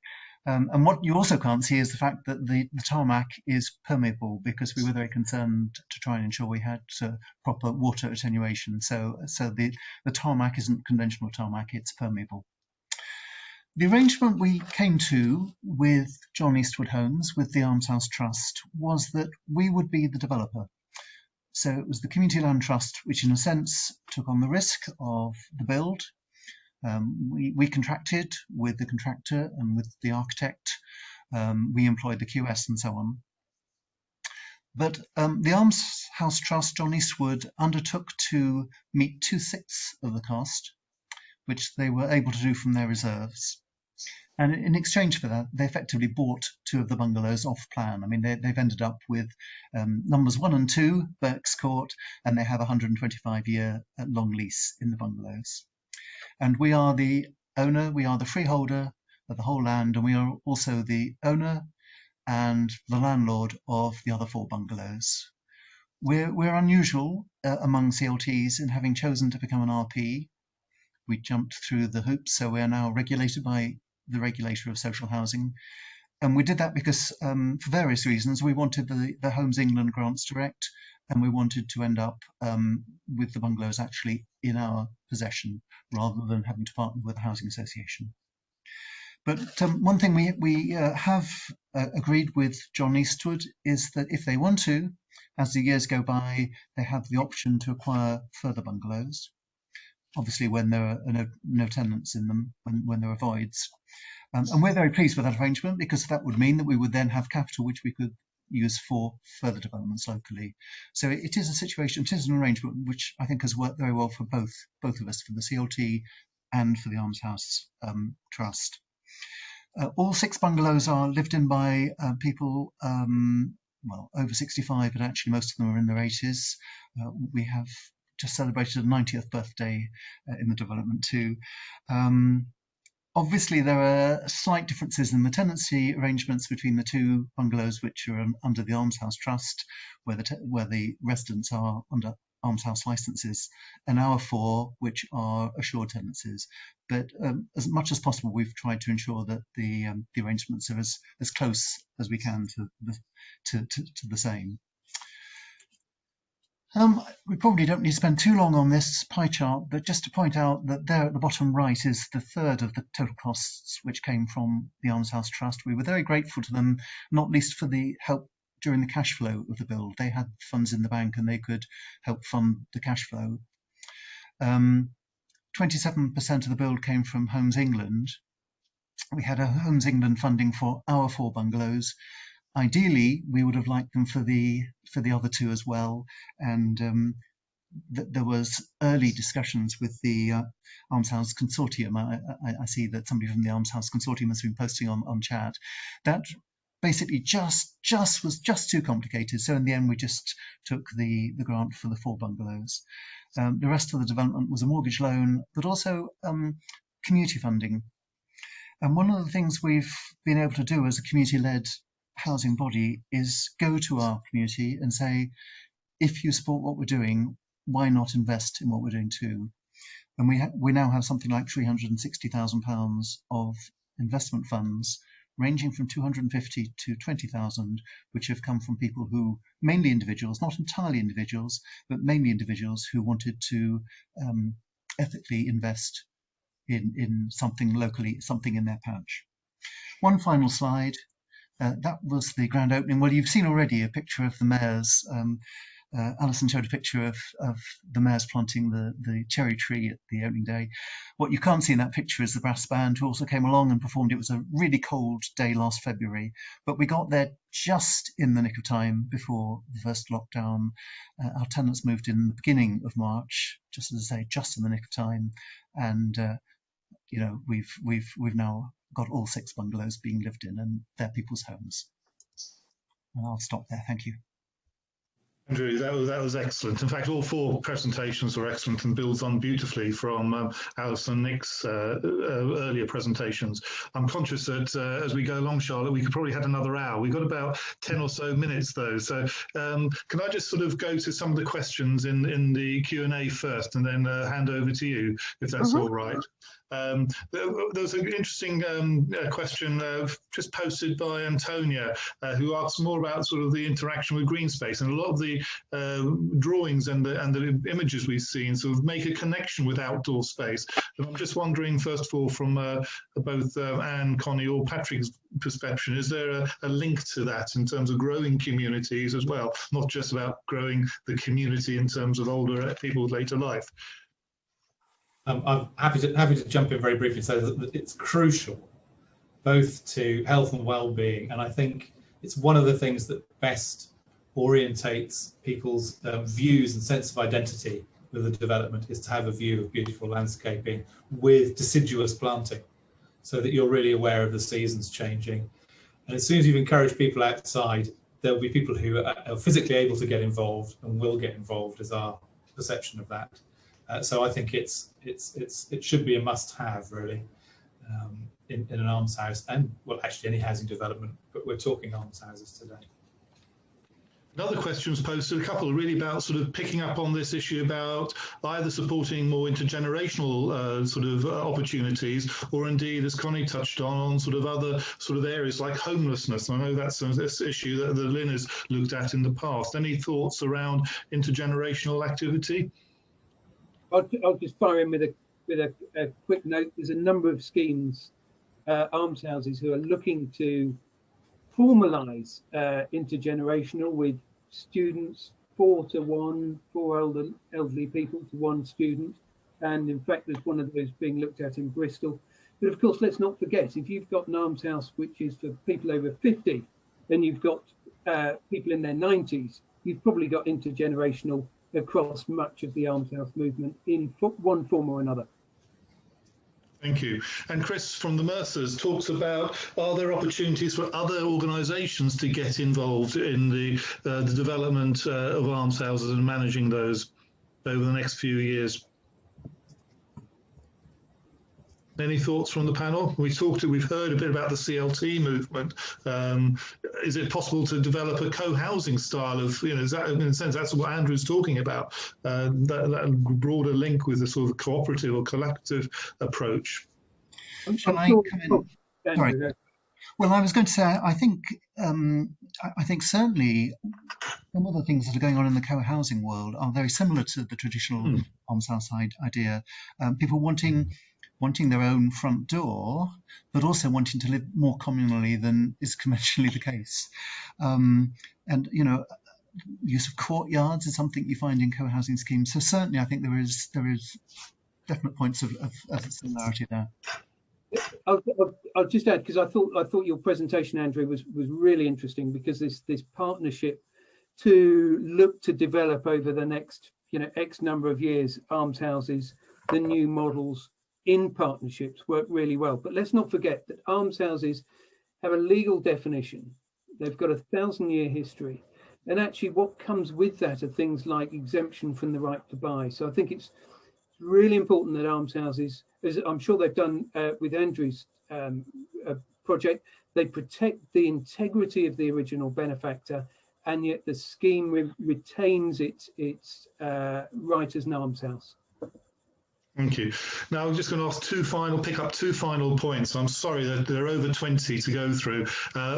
S9: And what you also can't see is the fact that the tarmac is permeable, because we were very concerned to try and ensure we had proper water attenuation. So the tarmac isn't conventional tarmac, it's permeable. The arrangement we came to with John Eastwood Homes, with the Almshouse Trust, was that we would be the developer. So it was the Community Land Trust which in a sense took on the risk of the build. We contracted with the contractor and with the architect. We employed the QS and so on. But the Almshouse Trust, John Eastwood, undertook to meet 2/6 of the cost, which they were able to do from their reserves. And in exchange for that, they effectively bought 2 of the bungalows off plan. I mean, they've ended up with numbers 1 and 2, Berks Court, and they have a 125-year long lease in the bungalows. And we are the owner, we are the freeholder of the whole land, and we are also the owner and the landlord of the other 4 bungalows. We're unusual among CLTs in having chosen to become an RP. We jumped through the hoops, so we are now regulated by the regulator of social housing. And we did that because, for various reasons, we wanted the Homes England grants direct, and we wanted to end up with the bungalows actually in our possession, rather than having to partner with a housing association. But one thing we have agreed with John Eastwood is that if they want to, as the years go by, they have the option to acquire further bungalows, obviously when there are no tenants in them, when there are voids. And we're very pleased with that arrangement, because that would mean that we would then have capital which we could use for further developments locally. So it is a situation, it is an arrangement which I think has worked very well for both of us, for the CLT and for the Almshouse Trust. All 6 bungalows are lived in by people, well, over 65, but actually most of them are in their 80s. We have just celebrated a 90th birthday in the development too. Obviously, there are slight differences in the tenancy arrangements between the 2 bungalows which are under the Almshouse Trust, where the residents are under Almshouse licences, and our 4 which are assured tenancies. But as much as possible, we've tried to ensure that the arrangements are as close as we can to the same. We probably don't need to spend too long on this pie chart, but just to point out that there at the bottom right is the third of the total costs which came from the Almshouse Trust. We were very grateful to them, not least for the help during the cash flow of the build. They had funds in the bank and they could help fund the cash flow. 27% of the build came from Homes England. We had a Homes England funding for our 4 bungalows. Ideally, we would have liked them for the other 2 as well, and there was early discussions with the Almshouse Consortium. I see that somebody from the Almshouse Consortium has been posting on chat. That basically was just too complicated, so in the end we just took the grant for the 4 bungalows. The rest of the development was a mortgage loan, but also community funding. And one of the things we've been able to do as a community-led housing body is go to our community and say, if you support what we're doing, why not invest in what we're doing too? And we now have something like £360,000 of investment funds, ranging from 250 to 20,000, which have come from people who, mainly individuals, not entirely individuals, but mainly individuals who wanted to ethically invest in something locally, something in their patch. One final slide. That was the grand opening. Well, you've seen already a picture of the mayors. Alison showed a picture of the mayors planting the cherry tree at the opening day. What you can't see in that picture is the brass band, who also came along and performed. It was a really cold day last February, but we got there just in the nick of time before the first lockdown. Our tenants moved in the beginning of March, just as I say, just in the nick of time, and you know, we've now got all 6 bungalows being lived in, and they're people's homes. And I'll stop there. Thank you.
S1: Andrew, that was excellent. In fact, all 4 presentations were excellent and builds on beautifully from Alice and Nick's earlier presentations. I'm conscious that as we go along, Charlotte, we could probably have another hour. We've got about 10 or so minutes though. So can I just sort of go to some of the questions in the Q&A first, and then hand over to you, if that's all right? There was an interesting question just posted by Antonia, who asks more about sort of the interaction with green space, and a lot of the drawings and the images we've seen sort of make a connection with outdoor space. And I'm just wondering, first of all, from both Anne, Connie, or Patrick's perception, is there a link to that in terms of growing communities as well, not just about growing the community in terms of older people with later life?
S7: I'm happy to jump in very briefly and say that it's crucial both to health and well-being, and I think it's one of the things that best orientates people's views and sense of identity with the development, is to have a view of beautiful landscaping with deciduous planting, so that you're really aware of the seasons changing. And as soon as you've encouraged people outside, there'll be people who are physically able to get involved and will get involved, is our perception of that. So I think it should be a must-have, really, in an almshouse, and well, actually any housing development, but we're talking almshouses today.
S1: Another question was posted, a couple really about sort of picking up on this issue about either supporting more intergenerational sort of opportunities, or indeed, as Connie touched on sort of other sort of areas like homelessness. I know that's an issue that the LIN has looked at in the past. Any thoughts around intergenerational activity?
S5: I'll just fire in with a quick note. There's a number of schemes, almshouses, who are looking to formalise intergenerational with students 4 to 1, 4 elderly people to 1 student, and in fact there's one of those being looked at in Bristol. But of course, let's not forget, if you've got an almshouse which is for people over 50, then you've got people in their 90s, you've probably got intergenerational across much of the almshouse movement in one form or another.
S1: Thank you. And Chris from the Mercers talks about, are there opportunities for other organisations to get involved in the development of almshouses and managing those over the next few years? Any thoughts from the panel? We've heard a bit about the CLT movement. Is it possible to develop a co-housing style of, is that, in a sense, that's what Andrew's talking about, that broader link with a sort of cooperative or collective approach?
S9: Shall I come in? Sorry. Well, I was going to say, I think certainly some of the things that are going on in the co-housing world are very similar to the traditional almshouse idea. People wanting their own front door, but also wanting to live more communally than is conventionally the case. And, use of courtyards is something you find in co-housing schemes. So certainly I think there is definite points of similarity there.
S5: I'll just add, because I thought your presentation, Andrew, was really interesting, because this partnership to look to develop over the next X number of years almshouses, the new models in partnerships work really well. But let's not forget that almshouses have a legal definition. They've got a 1,000-year history, and actually what comes with that are things like exemption from the right to buy. So I think it's really important that almshouses, as I'm sure they've done with Andrew's project, they protect the integrity of the original benefactor, and yet the scheme retains its right as an almshouse.
S1: Thank you. Now I'm just going to pick up two final points. I'm sorry that there are over 20 to go through.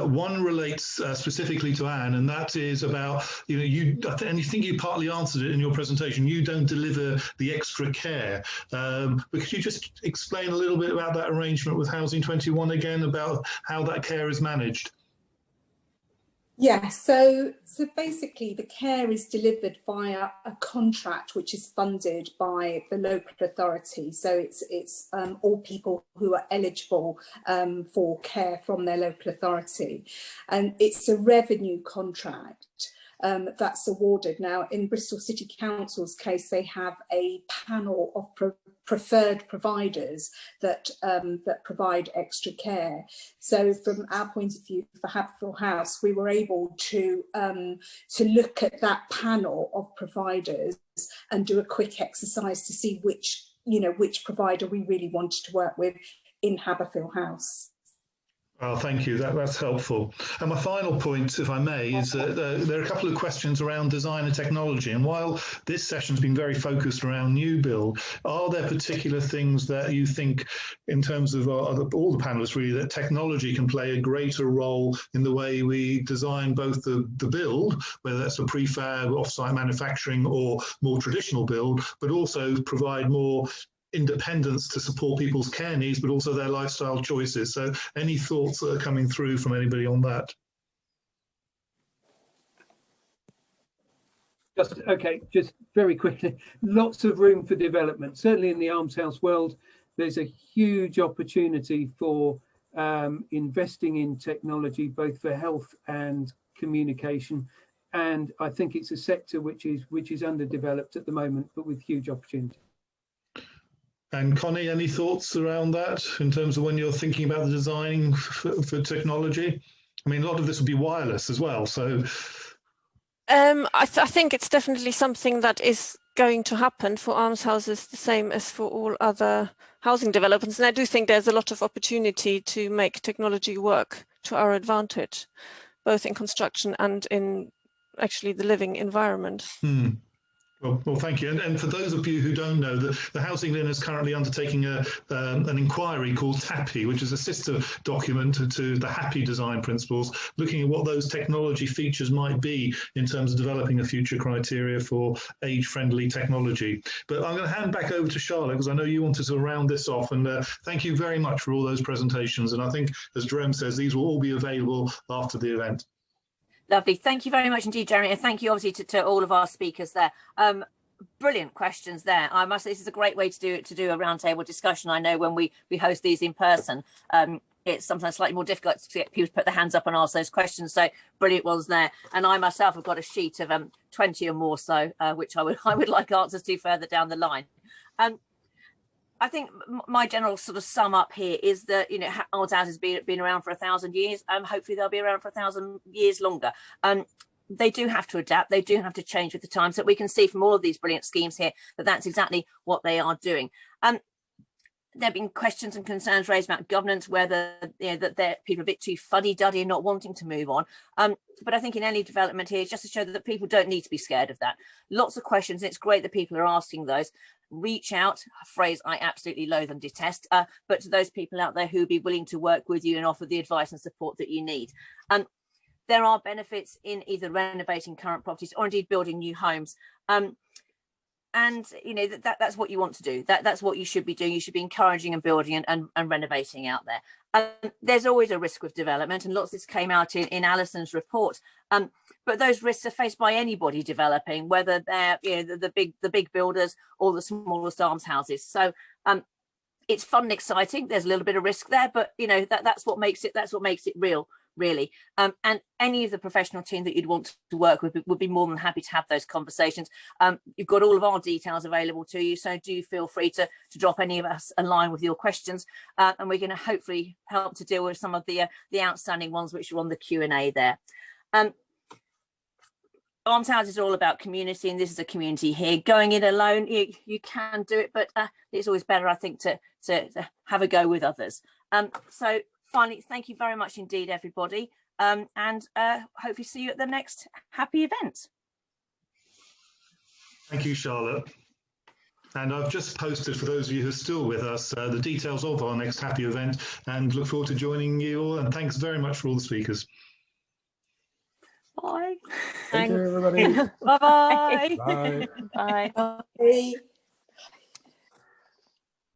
S1: One relates specifically to Anne, and that is about, and you think you partly answered it in your presentation, you don't deliver the extra care. But could you just explain a little bit about that arrangement with Housing 21 again, about how that care is managed?
S6: Yeah, so basically the care is delivered via a contract which is funded by the local authority. So it's all people who are eligible for care from their local authority. And it's a revenue contract that's awarded. Now, in Bristol City Council's case, they have a panel of preferred providers that provide extra care. So from our point of view for HAPPI House, we were able to look at that panel of providers and do a quick exercise to see which provider we really wanted to work with in HAPPI House.
S1: Well, thank you. That's helpful. And my final point, if I may, is that there are a couple of questions around design and technology. And while this session's been very focused around new build, are there particular things that you think, in terms of all the panelists really, that technology can play a greater role in the way we design both the build, whether that's a prefab, off-site manufacturing, or more traditional build, but also provide more independence to support people's care needs, but also their lifestyle choices. So any thoughts that are coming through from anybody on that?
S5: Just very quickly, lots of room for development. Certainly in the almshouse world, there's a huge opportunity for investing in technology, both for health and communication. And I think it's a sector which is underdeveloped at the moment, but with huge opportunity.
S1: And Connie, any thoughts around that in terms of when you're thinking about the designing for technology? I mean, a lot of this will be wireless as well, so.
S8: I think it's definitely something that is going to happen for almshouses, the same as for all other housing developments. And I do think there's a lot of opportunity to make technology work to our advantage, both in construction and in actually the living environment.
S1: Well, thank you. And for those of you who don't know, the HousingLIN is currently undertaking an inquiry called HAPPI, which is a sister document to the HAPPI design principles, looking at what those technology features might be in terms of developing a future criteria for age-friendly technology. But I'm going to hand back over to Charlotte, because I know you wanted to round this off. And thank you very much for all those presentations. And I think, as Jerome says, these will all be available after the event.
S2: Lovely. Thank you very much indeed, Jeremy. And thank you obviously to all of our speakers there. Brilliant questions there. I must say this is a great way to do a roundtable discussion. I know when we host these in person, it's sometimes slightly more difficult to get people to put their hands up and ask those questions. So brilliant ones there. And I myself have got a sheet of 20 or more so, which I would like answers to further down the line. I think my general sort of sum up here is that, you know, Almshouse has been around for 1,000 years. Hopefully they'll be around for 1,000 years longer. They do have to adapt. They do have to change with the times. So we can see from all of these brilliant schemes here that that's exactly what they are doing. There have been questions and concerns raised about governance, whether, you know, that people are a bit too fuddy-duddy and not wanting to move on. But I think in any development here, just to show that people don't need to be scared of that. Lots of questions. And it's great that people are asking those. Reach out, a phrase I absolutely loathe and detest, but to those people out there who be willing to work with you and offer the advice and support that you need. There are benefits in either renovating current properties or indeed building new homes. And you know that's what you want to do. That's what you should be doing. You should be encouraging and building and renovating out there. There's always a risk with development, and lots of this came out in Alison's report. But those risks are faced by anybody developing, whether they're, you know, the big builders or the smallest almshouses. So it's fun and exciting. There's a little bit of risk there, but you know that's what makes it real, really. And any of the professional team that you'd want to work with would be more than happy to have those conversations. You've got all of our details available to you, so do feel free to drop any of us a line with your questions, and we're going to hopefully help to deal with some of the outstanding ones which are on the Q&A there. Almshouse is all about community, and this is a community here. Going in alone, you can do it, but it's always better, I think, to have a go with others. So finally, thank you very much indeed, everybody, and hopefully see you at the next HAPPI event.
S1: Thank you, Charlotte. And I've just posted, for those of you who are still with us, the details of our next HAPPI event, and look forward to joining you all. And thanks very much for all the speakers.
S2: Bye.
S4: Thank you, everybody.
S2: Bye-bye.
S4: Bye.
S3: Bye.
S6: Bye.